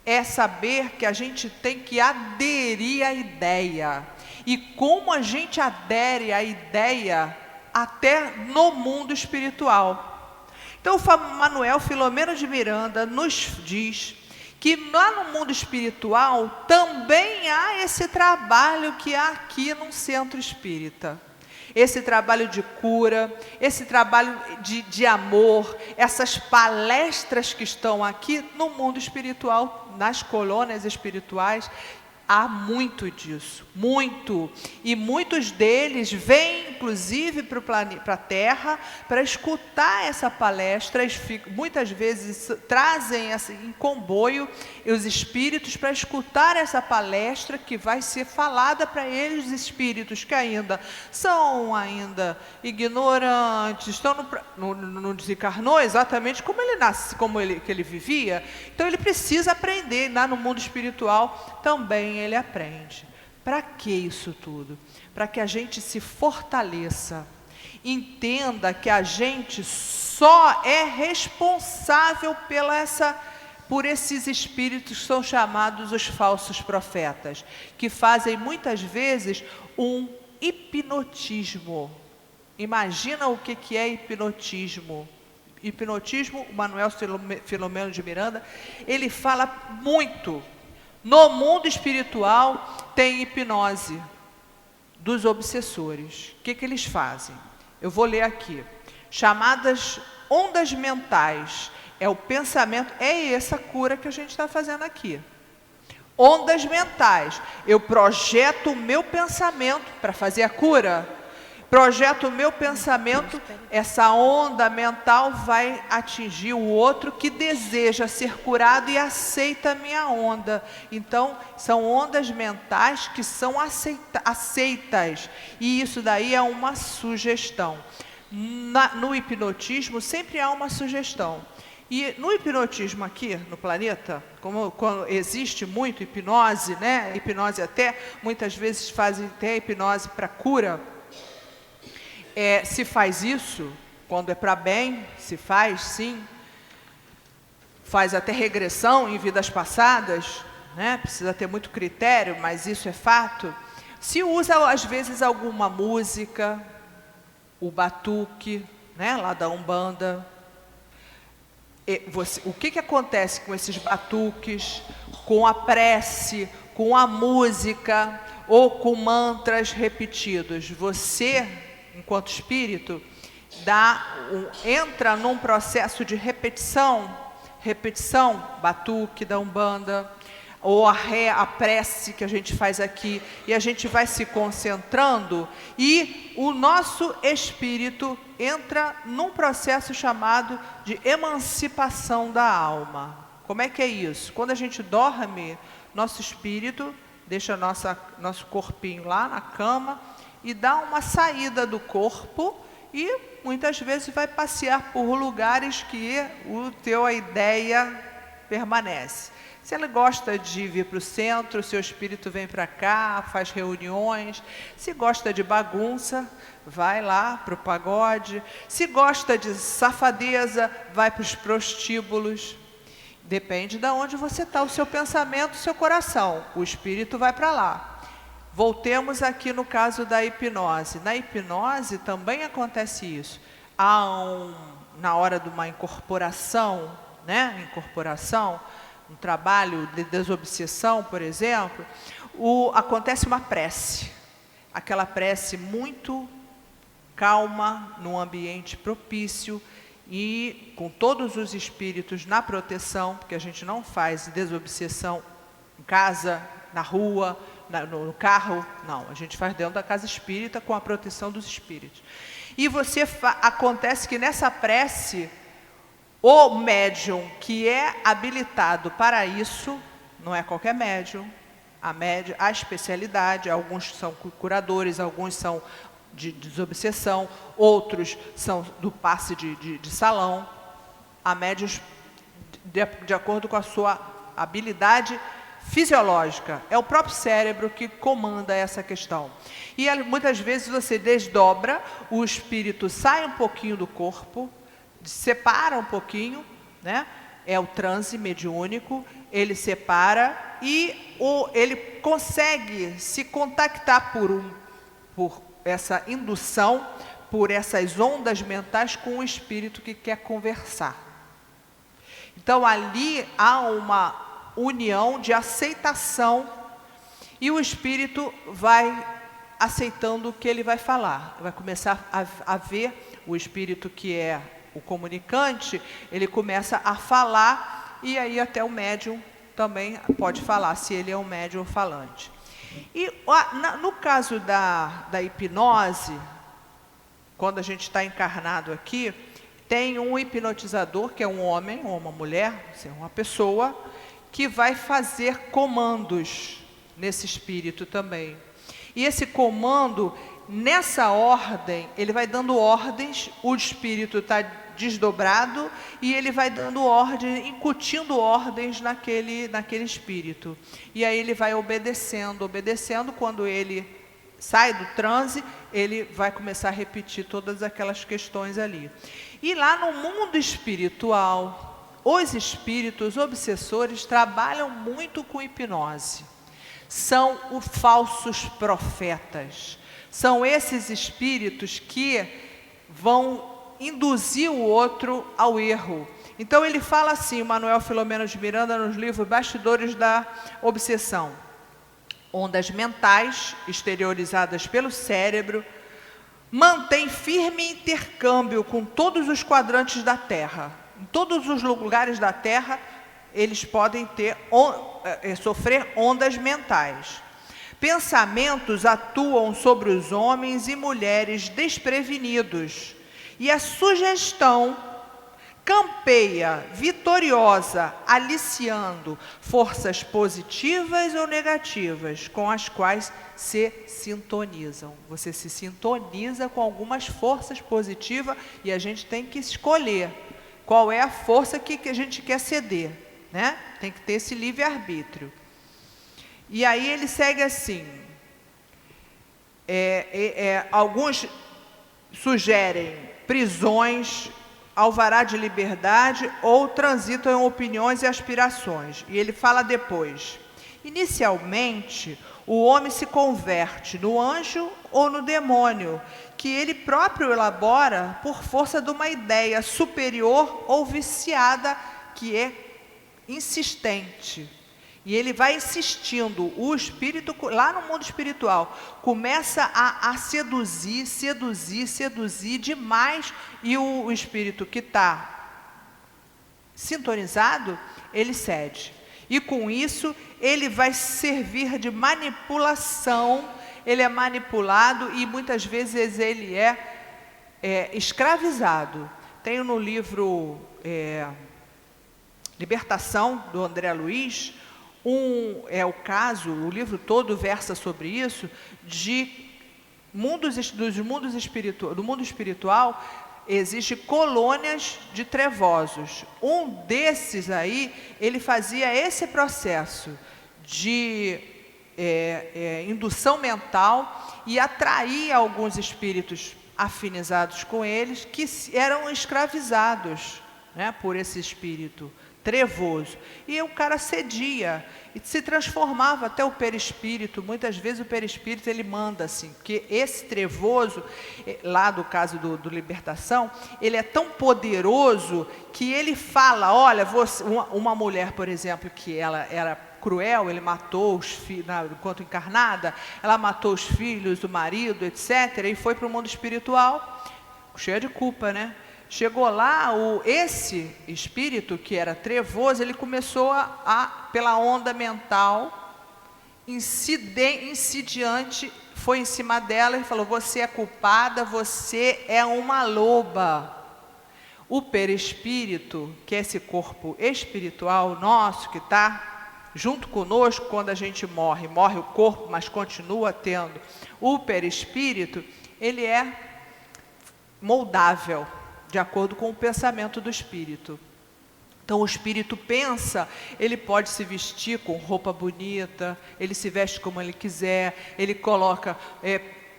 é saber que a gente tem que aderir à ideia. E como a gente adere à ideia até no mundo espiritual. Então, o Manuel Filomeno de Miranda nos diz que lá no mundo espiritual também há esse trabalho que há aqui num centro espírita. Esse trabalho de cura, esse trabalho de amor, essas palestras que estão aqui no mundo espiritual, nas colônias espirituais, há muito disso, muito. E muitos deles vêm, inclusive, para a Terra, para escutar essa palestra. Muitas vezes trazem em comboio os espíritos para escutar essa palestra que vai ser falada para eles, os espíritos que ainda são ignorantes, estão não desencarnou exatamente como ele nasce, que ele vivia. Então ele precisa aprender. Lá no mundo espiritual também ele aprende. Para que isso tudo? Para que a gente se fortaleça, entenda que a gente só é responsável por esses espíritos que são chamados os falsos profetas, que fazem muitas vezes um hipnotismo. Imagina o que é hipnotismo. Hipnotismo, o Manuel Filomeno de Miranda, ele fala muito. No mundo espiritual tem hipnose dos obsessores. O que eles fazem? Eu vou ler aqui. Chamadas ondas mentais. É o pensamento, é essa cura que a gente está fazendo aqui. Ondas mentais. Eu projeto o meu pensamento para fazer a cura. Projeto o meu pensamento, essa onda mental vai atingir o outro que deseja ser curado e aceita a minha onda. Então, são ondas mentais que são aceitas. E isso daí é uma sugestão. No hipnotismo sempre há uma sugestão. E no hipnotismo aqui no planeta, quando existe muito hipnose, né? Hipnose até, muitas vezes fazem até hipnose para cura. Se faz isso, quando é para bem, se faz sim, faz até regressão em vidas passadas, né? Precisa ter muito critério, mas isso é fato. Se usa às vezes alguma música, o batuque, né? Lá da Umbanda, o que acontece com esses batuques, com a prece, com a música ou com mantras repetidos? Você, enquanto espírito, entra num processo de repetição, batuque da Umbanda, ou a prece que a gente faz aqui, e a gente vai se concentrando, e o nosso espírito entra num processo chamado de emancipação da alma. Como é que é isso? Quando a gente dorme, nosso espírito deixa nosso corpinho lá na cama e dá uma saída do corpo, e muitas vezes vai passear por lugares que a ideia permanece. Se ele gosta de vir para o centro, o seu espírito vem para cá, faz reuniões. Se gosta de bagunça, vai lá para o pagode. Se gosta de safadeza, vai para os prostíbulos. Depende de onde você está, o seu pensamento, o seu coração. O espírito vai para lá. Voltemos aqui no caso da hipnose. Na hipnose também acontece isso. Na hora de uma incorporação, um trabalho de desobsessão, por exemplo, acontece uma prece. Aquela prece muito calma, num ambiente propício e com todos os espíritos na proteção, porque a gente não faz desobsessão em casa, na rua, no carro, não. A gente faz dentro da casa espírita com a proteção dos espíritos. E acontece que nessa prece, o médium que é habilitado para isso, não é qualquer médium, a especialidade, alguns são curadores, alguns são de desobsessão, outros são do passe de salão, há médiuns de acordo com a sua habilidade fisiológica, é o próprio cérebro que comanda essa questão. E muitas vezes você desdobra, o espírito sai um pouquinho do corpo, separa um pouquinho, é o transe mediúnico, ele separa e ele consegue se contactar por essa indução, por essas ondas mentais com o espírito que quer conversar. Então ali há uma união de aceitação e o espírito vai aceitando o que ele vai falar, vai começar a ver o espírito que é o comunicante, ele começa a falar e aí até o médium também pode falar, se ele é um médium falante. E no caso da hipnose, quando a gente está encarnado aqui, tem um hipnotizador, que é um homem ou uma mulher, uma pessoa, que vai fazer comandos nesse espírito também. E esse comando, nessa ordem, ele vai dando ordens, o espírito está desdobrado e ele vai dando ordem, incutindo ordens naquele espírito. E aí ele vai obedecendo, quando ele sai do transe, ele vai começar a repetir todas aquelas questões ali. E lá no mundo espiritual, os espíritos obsessores trabalham muito com hipnose. São os falsos profetas. São esses espíritos que vão induzir o outro ao erro. Então ele fala assim, Manuel Filomeno de Miranda, nos livros Bastidores da Obsessão: ondas mentais exteriorizadas pelo cérebro mantêm firme intercâmbio com todos os quadrantes da Terra. Em todos os lugares da Terra, eles podem sofrer ondas mentais. Pensamentos atuam sobre os homens e mulheres desprevenidos, e a sugestão campeia, vitoriosa, aliciando forças positivas ou negativas com as quais se sintonizam. Você se sintoniza com algumas forças positivas e a gente tem que escolher qual é a força que a gente quer ceder, Tem que ter esse livre-arbítrio. E aí ele segue assim, alguns sugerem prisões, alvará de liberdade ou transitam em opiniões e aspirações. E ele fala depois: inicialmente, o homem se converte no anjo ou no demônio, que ele próprio elabora por força de uma ideia superior ou viciada, que é insistente. E ele vai insistindo, o espírito, lá no mundo espiritual, começa a seduzir demais, e o espírito que está sintonizado, ele cede. E com isso, ele vai servir de manipulação, ele é manipulado e muitas vezes ele é escravizado. Tenho no livro Libertação, do André Luiz, o caso, o livro todo versa sobre isso, do mundo espiritual, existem colônias de trevosos. Um desses aí, ele fazia esse processo de indução mental e atraía alguns espíritos afinizados com eles, que eram escravizados, né, por esse espírito trevoso. E o cara cedia e se transformava até o perispírito. Muitas vezes o perispírito ele manda assim, porque esse trevoso, lá do caso do Libertação, ele é tão poderoso que ele fala, olha, uma mulher, por exemplo, que ela era cruel, ele matou os filhos, enquanto encarnada, ela matou os filhos, o marido, etc., e foi para o mundo espiritual, cheia de culpa, né? Chegou lá, esse espírito que era trevoso, ele começou pela onda mental, insidiante, foi em cima dela e falou, você é culpada, você é uma loba. O perispírito, que é esse corpo espiritual nosso, que está junto conosco quando a gente morre o corpo, mas continua tendo o perispírito, ele é moldável, de acordo com o pensamento do espírito. Então, o espírito pensa, ele pode se vestir com roupa bonita, ele se veste como ele quiser, ele coloca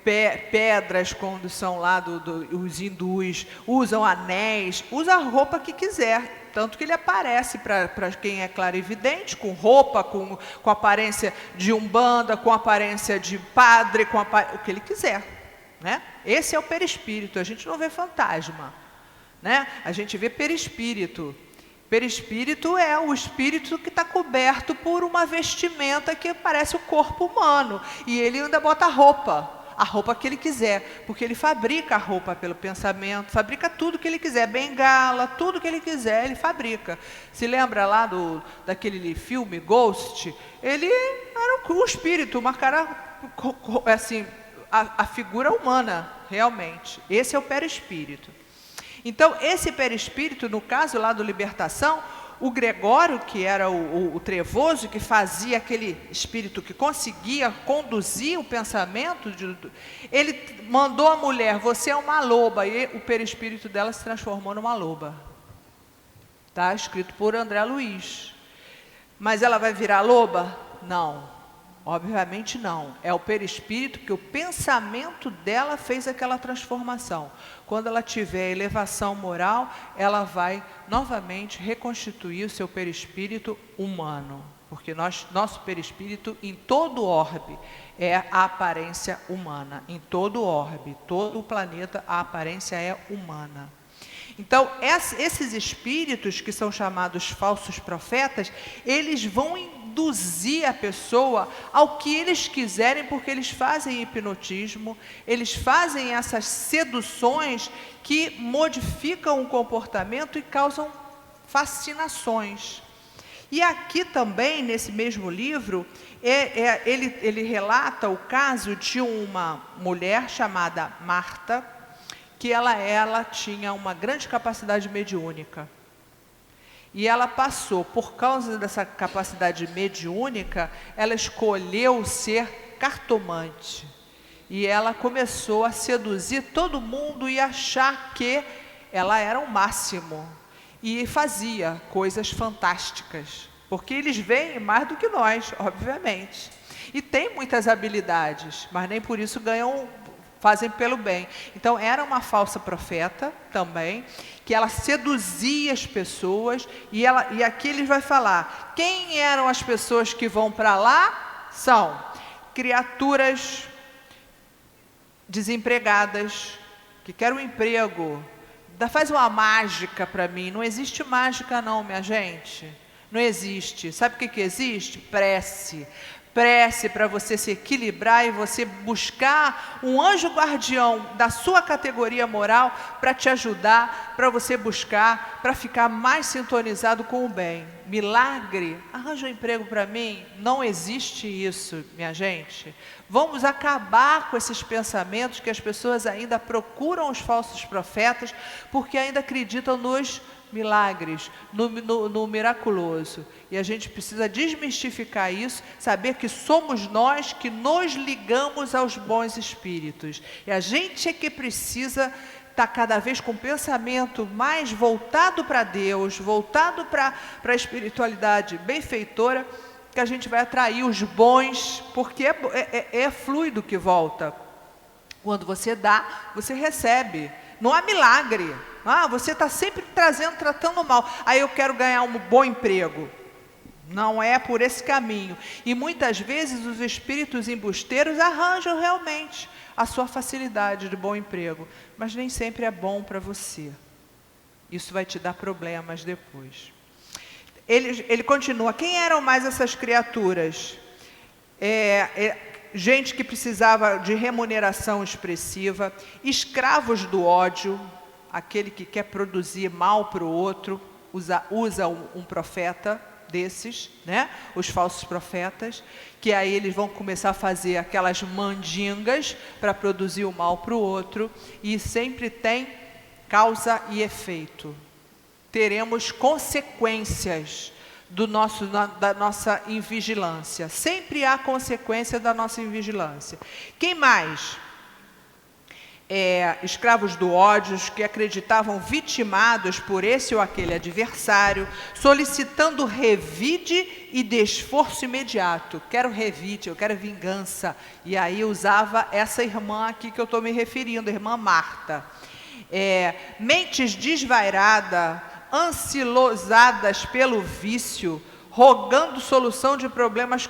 pedras, quando são lá os hindus, usam anéis, usa a roupa que quiser, tanto que ele aparece para quem é clarividente, com roupa, com aparência de umbanda, com aparência de padre, o que ele quiser, né? Esse é o perispírito, a gente não vê fantasma, né? A gente vê perispírito. Perispírito é o espírito que está coberto por uma vestimenta que parece o corpo humano, e ele ainda bota a roupa que ele quiser, porque ele fabrica a roupa pelo pensamento, fabrica tudo que ele quiser, bengala, tudo que ele quiser, ele fabrica. Se lembra lá daquele filme Ghost? Ele era um espírito, uma cara assim, a figura humana, realmente. Esse é o perispírito. Então, esse perispírito, no caso lá do Libertação, o Gregório, que era o trevoso, que fazia aquele espírito que conseguia conduzir o pensamento, ele mandou a mulher, você é uma loba, e o perispírito dela se transformou numa loba. Está escrito por André Luiz. Mas ela vai virar loba? Não. Obviamente não, é o perispírito, que o pensamento dela fez aquela transformação. Quando ela tiver elevação moral, ela vai novamente reconstituir o seu perispírito humano, porque nosso perispírito em todo o orbe é a aparência humana, em todo o orbe, todo o planeta a aparência é humana. Então, esses espíritos que são chamados falsos profetas, eles vão induzir a pessoa ao que eles quiserem, porque eles fazem hipnotismo, eles fazem essas seduções que modificam o comportamento e causam fascinações. E aqui também, nesse mesmo livro, ele relata o caso de uma mulher chamada Marta, que ela tinha uma grande capacidade mediúnica. E ela passou, por causa dessa capacidade mediúnica, ela escolheu ser cartomante. E ela começou a seduzir todo mundo e achar que ela era o máximo. E fazia coisas fantásticas, porque eles veem mais do que nós, obviamente. E tem muitas habilidades, mas nem por isso fazem pelo bem. Então, era uma falsa profeta também, que ela seduzia as pessoas, e aqui ele vai falar, quem eram as pessoas que vão para lá? São criaturas desempregadas, que querem um emprego. Faz uma mágica para mim. Não existe mágica não, minha gente. Não existe. Sabe o que existe? Prece. Prece para você se equilibrar e você buscar um anjo guardião da sua categoria moral para te ajudar, para você buscar, para ficar mais sintonizado com o bem. Milagre, arranja um emprego para mim? Não existe isso, minha gente. Vamos acabar com esses pensamentos que as pessoas ainda procuram os falsos profetas porque ainda acreditam nos milagres, no miraculoso. E a gente precisa desmistificar isso, saber que somos nós que nos ligamos aos bons espíritos. E a gente é que precisa estar cada vez com o pensamento mais voltado para Deus, voltado para a espiritualidade benfeitora, que a gente vai atrair os bons, porque é fluido que volta. Quando você dá, você recebe. Não há milagre. Você está sempre tratando mal. Aí eu quero ganhar um bom emprego. Não é por esse caminho. E muitas vezes os espíritos embusteiros arranjam realmente a sua facilidade de bom emprego. Mas nem sempre é bom para você. Isso vai te dar problemas depois. Ele continua. Quem eram mais essas criaturas? Gente que precisava de remuneração expressiva, escravos do ódio, aquele que quer produzir mal para o outro, usa um profeta desses, né? Os falsos profetas, que aí eles vão começar a fazer aquelas mandingas para produzir o mal para o outro, e sempre tem causa e efeito. Teremos consequências da nossa invigilância. Sempre há consequência da nossa invigilância. Quem mais? Escravos do ódio, que acreditavam vitimados por esse ou aquele adversário, solicitando revide e desforço imediato. Quero revide, eu quero vingança. E aí usava essa irmã aqui que eu estou me referindo, a irmã Marta. Mentes desvairadas, ansilosadas pelo vício, rogando solução de problemas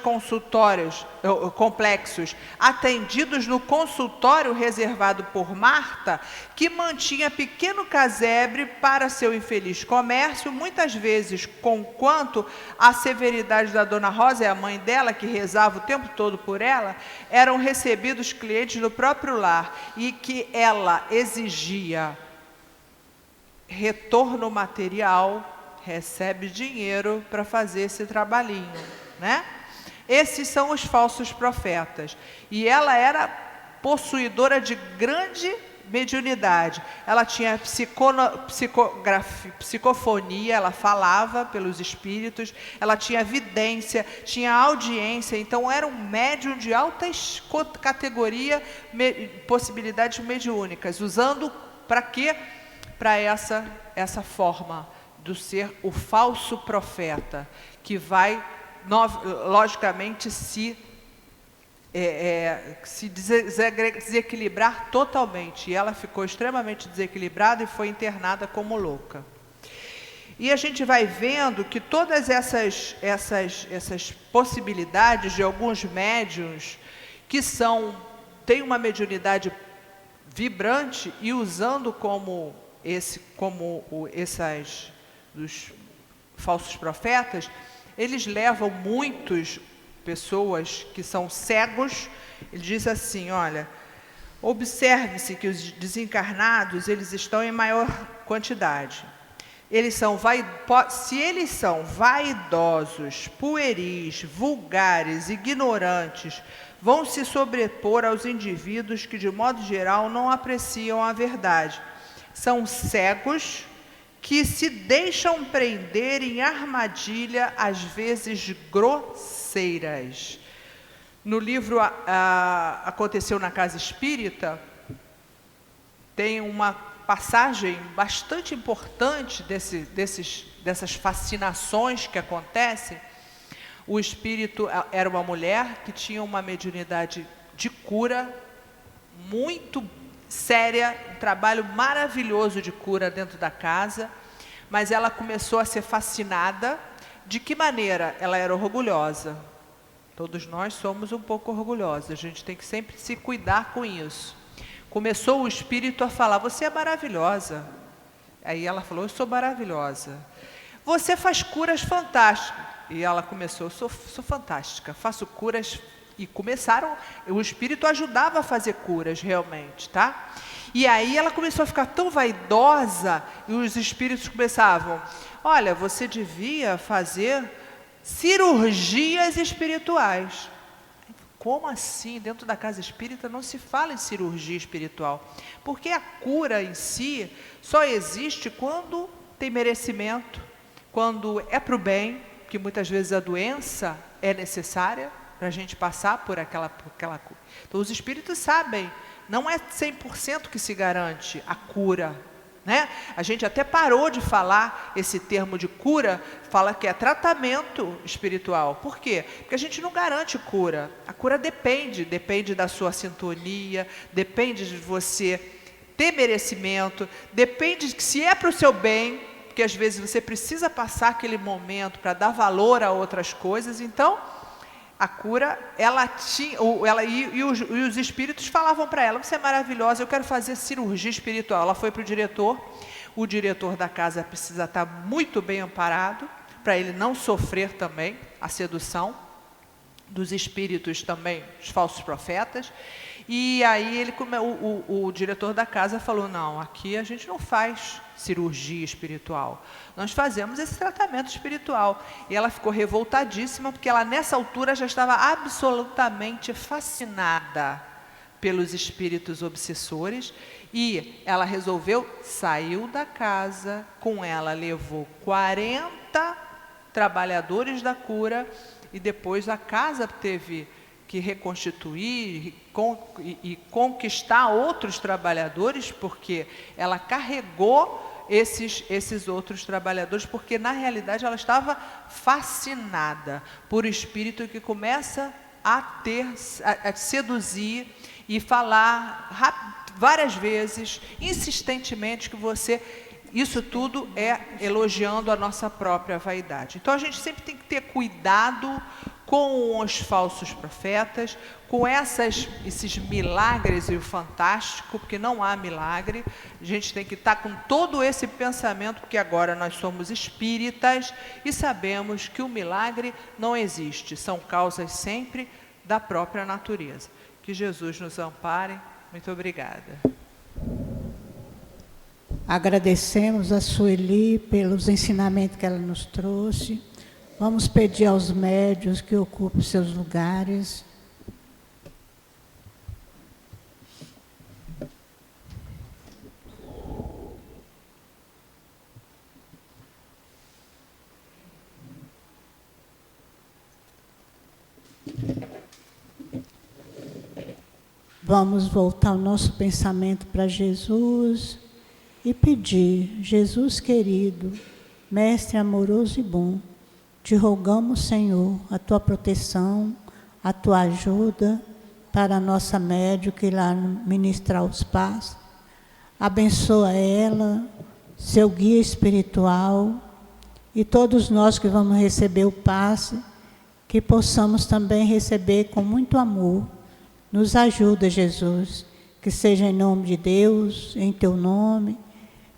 complexos, atendidos no consultório reservado por Marta, que mantinha pequeno casebre para seu infeliz comércio, muitas vezes, conquanto a severidade da Dona Rosa, a mãe dela, que rezava o tempo todo por ela, eram recebidos clientes no próprio lar, e que ela exigia retorno material, recebe dinheiro para fazer esse trabalhinho, né? Esses são os falsos profetas. E ela era possuidora de grande mediunidade. Ela tinha psicofonia, ela falava pelos espíritos, ela tinha vidência, tinha audiência, então era um médium de alta categoria, possibilidades mediúnicas, usando para quê? Para essa forma do ser o falso profeta, que vai, logicamente, se desequilibrar totalmente. E ela ficou extremamente desequilibrada e foi internada como louca. E a gente vai vendo que todas essas possibilidades de alguns médiuns que têm uma mediunidade vibrante e usando dos falsos profetas, eles levam muitas pessoas que são cegos. Ele diz assim, olha, observe-se que os desencarnados, eles estão em maior quantidade. Se eles são vaidosos, pueris, vulgares, ignorantes, vão se sobrepor aos indivíduos que, de modo geral, não apreciam a verdade. São cegos que se deixam prender em armadilha, às vezes grosseiras. No livro Aconteceu na Casa Espírita, tem uma passagem bastante importante dessas fascinações que acontecem. O espírito era uma mulher que tinha uma mediunidade de cura muito séria, um trabalho maravilhoso de cura dentro da casa, mas ela começou a ser fascinada. De que maneira? Ela era orgulhosa. Todos nós somos um pouco orgulhosos, a gente tem que sempre se cuidar com isso. Começou o Espírito a falar, você é maravilhosa. Aí ela falou, eu sou maravilhosa. Você faz curas fantásticas. E ela começou, eu sou fantástica, faço curas. E começaram, o Espírito ajudava a fazer curas realmente, tá? E aí ela começou a ficar tão vaidosa, e os Espíritos começavam, olha, você devia fazer cirurgias espirituais. Como assim? Dentro da casa espírita não se fala em cirurgia espiritual. Porque a cura em si só existe quando tem merecimento, quando é para o bem, que muitas vezes a doença é necessária para a gente passar por aquela cura. Então os espíritos sabem, não é 100% que se garante a cura, né? A gente até parou de falar esse termo de cura, fala que é tratamento espiritual. Por quê? Porque a gente não garante cura. A cura depende da sua sintonia, depende de você ter merecimento, depende de se é para o seu bem, porque às vezes você precisa passar aquele momento para dar valor a outras coisas. Então, a cura, os espíritos falavam para ela, você é maravilhosa, eu quero fazer cirurgia espiritual. Ela foi para o diretor da casa precisa estar muito bem amparado, para ele não sofrer também a sedução dos espíritos também, os falsos profetas. E aí o diretor da casa falou, não, aqui a gente não faz cirurgia espiritual, nós fazemos esse tratamento espiritual. E ela ficou revoltadíssima, porque ela nessa altura já estava absolutamente fascinada pelos espíritos obsessores, e ela resolveu, saiu da casa, com ela levou 40 trabalhadores da cura, e depois a casa teve que reconstituir e conquistar outros trabalhadores, porque ela carregou esses outros trabalhadores, porque na realidade ela estava fascinada por espírito que começa a seduzir e falar várias vezes, insistentemente, que você... Isso tudo é elogiando a nossa própria vaidade. Então a gente sempre tem que ter cuidado com os falsos profetas, com esses milagres e o fantástico, porque não há milagre. A gente tem que estar com todo esse pensamento, porque agora nós somos espíritas e sabemos que o milagre não existe, são causas sempre da própria natureza. Que Jesus nos ampare. Muito obrigada. Agradecemos a Sueli pelos ensinamentos que ela nos trouxe. Vamos pedir aos médiuns que ocupem seus lugares. Vamos voltar o nosso pensamento para Jesus e pedir, Jesus querido, Mestre amoroso e bom, te rogamos, Senhor, a tua proteção, a tua ajuda para a nossa médium que irá ministrar os passos. Abençoa ela, seu guia espiritual, e todos nós que vamos receber o passe, que possamos também receber com muito amor. Nos ajuda, Jesus, que seja em nome de Deus, em teu nome,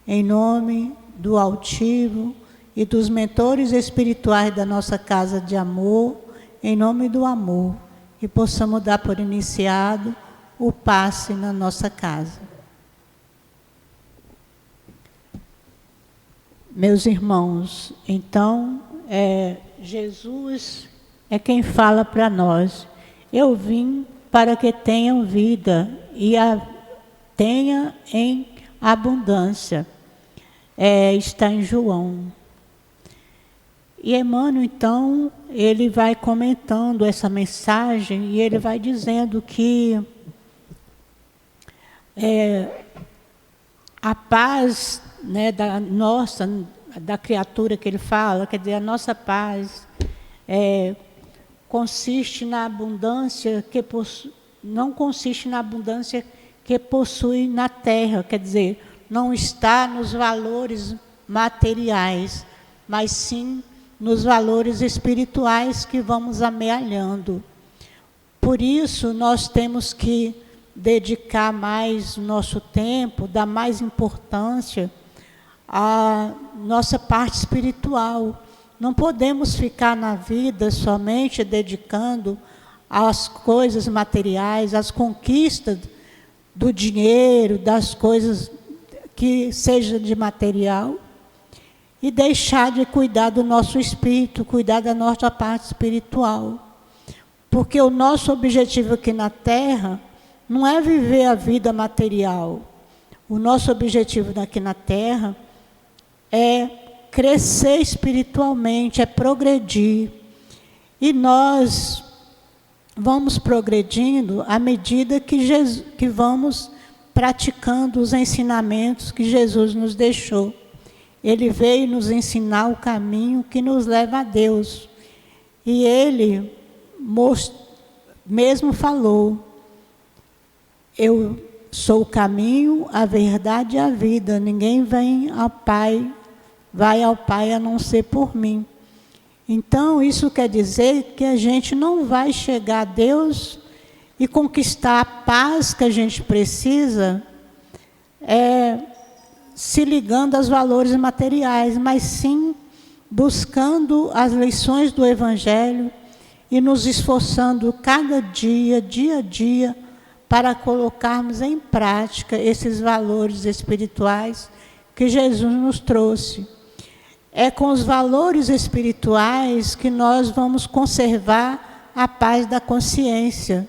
em nome do altivo e dos mentores espirituais da nossa casa de amor, em nome do amor, e possamos dar por iniciado o passe na nossa casa. Meus irmãos, então, Jesus é quem fala para nós. Eu vim para que tenham vida e a tenha em abundância. Está em João. E Emmanuel, então, ele vai comentando essa mensagem e ele vai dizendo que a paz, né, da criatura que ele fala, quer dizer, a nossa paz consiste na abundância que não consiste na abundância que possui na terra, quer dizer, não está nos valores materiais, mas sim nos valores espirituais que vamos amealhando. Por isso, nós temos que dedicar mais nosso tempo, dar mais importância à nossa parte espiritual. Não podemos ficar na vida somente dedicando às coisas materiais, às conquistas do dinheiro, das coisas que seja de material, e deixar de cuidar do nosso espírito, cuidar da nossa parte espiritual. Porque o nosso objetivo aqui na Terra não é viver a vida material. O nosso objetivo aqui na Terra é crescer espiritualmente, é progredir. E nós vamos progredindo à medida que vamos praticando os ensinamentos que Jesus nos deixou. Ele veio nos ensinar o caminho que nos leva a Deus. E Ele mesmo falou: eu sou o caminho, a verdade e a vida. Ninguém vai ao Pai a não ser por mim. Então, isso quer dizer que a gente não vai chegar a Deus e conquistar a paz que a gente precisa se ligando aos valores materiais, mas sim buscando as lições do Evangelho e nos esforçando cada dia, dia a dia, para colocarmos em prática esses valores espirituais que Jesus nos trouxe. É com os valores espirituais que nós vamos conservar a paz da consciência.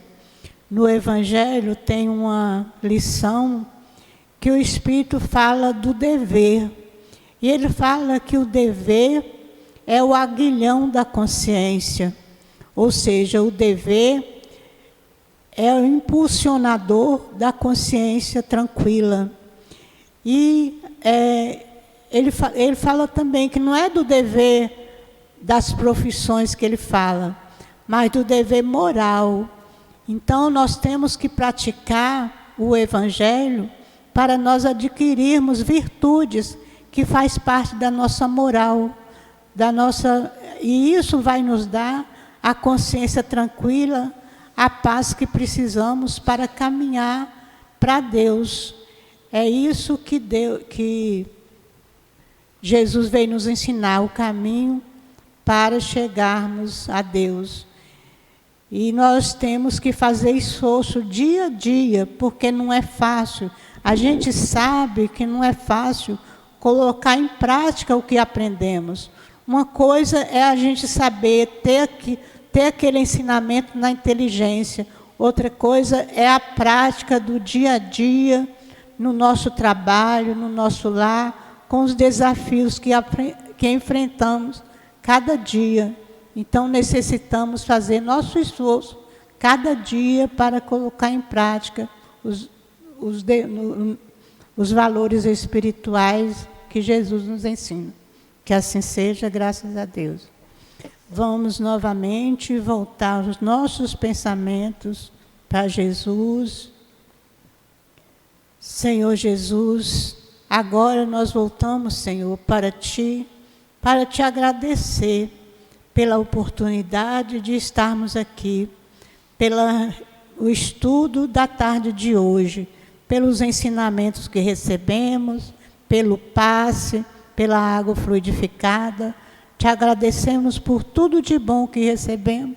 No Evangelho tem uma lição que o Espírito fala do dever. E ele fala que o dever é o aguilhão da consciência. Ou seja, o dever é o impulsionador da consciência tranquila. E ele fala também que não é do dever das profissões que ele fala, mas do dever moral. Então, nós temos que praticar o Evangelho para nós adquirirmos virtudes que faz parte da nossa moral, e isso vai nos dar a consciência tranquila, a paz que precisamos para caminhar para Deus. É isso que Jesus veio nos ensinar, o caminho para chegarmos a Deus. E nós temos que fazer esforço dia a dia, porque não é fácil. A gente sabe que não é fácil colocar em prática o que aprendemos. Uma coisa é a gente saber ter aquele ensinamento na inteligência. Outra coisa é a prática do dia a dia, no nosso trabalho, no nosso lar, com os desafios que enfrentamos cada dia. Então, necessitamos fazer nosso esforço cada dia para colocar em prática os valores espirituais que Jesus nos ensina. Que assim seja, graças a Deus. Vamos novamente voltar os nossos pensamentos para Jesus. Senhor Jesus, agora nós voltamos, Senhor, para te agradecer pela oportunidade de estarmos aqui, pelo estudo da tarde de hoje, pelos ensinamentos que recebemos, pelo passe, pela água fluidificada. Te agradecemos por tudo de bom que recebemos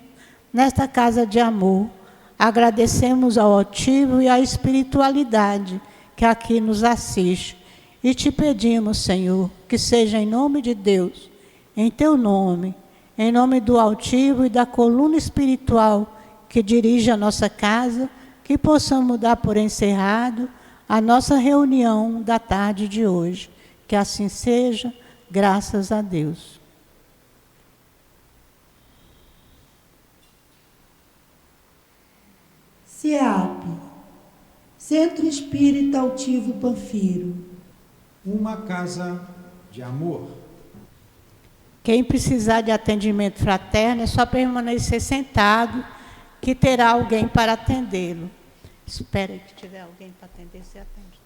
nesta casa de amor. Agradecemos ao altivo e à espiritualidade que aqui nos assiste. E te pedimos, Senhor, que seja em nome de Deus, em teu nome, em nome do altivo e da coluna espiritual que dirige a nossa casa, que possamos dar por encerrado a nossa reunião da tarde de hoje. Que assim seja, graças a Deus. CEAP, Centro Espírita Altivo Panfiro. Uma casa de amor. Quem precisar de atendimento fraterno é só permanecer sentado, que terá alguém para atendê-lo. Espera aí que tiver alguém para atender, você atende.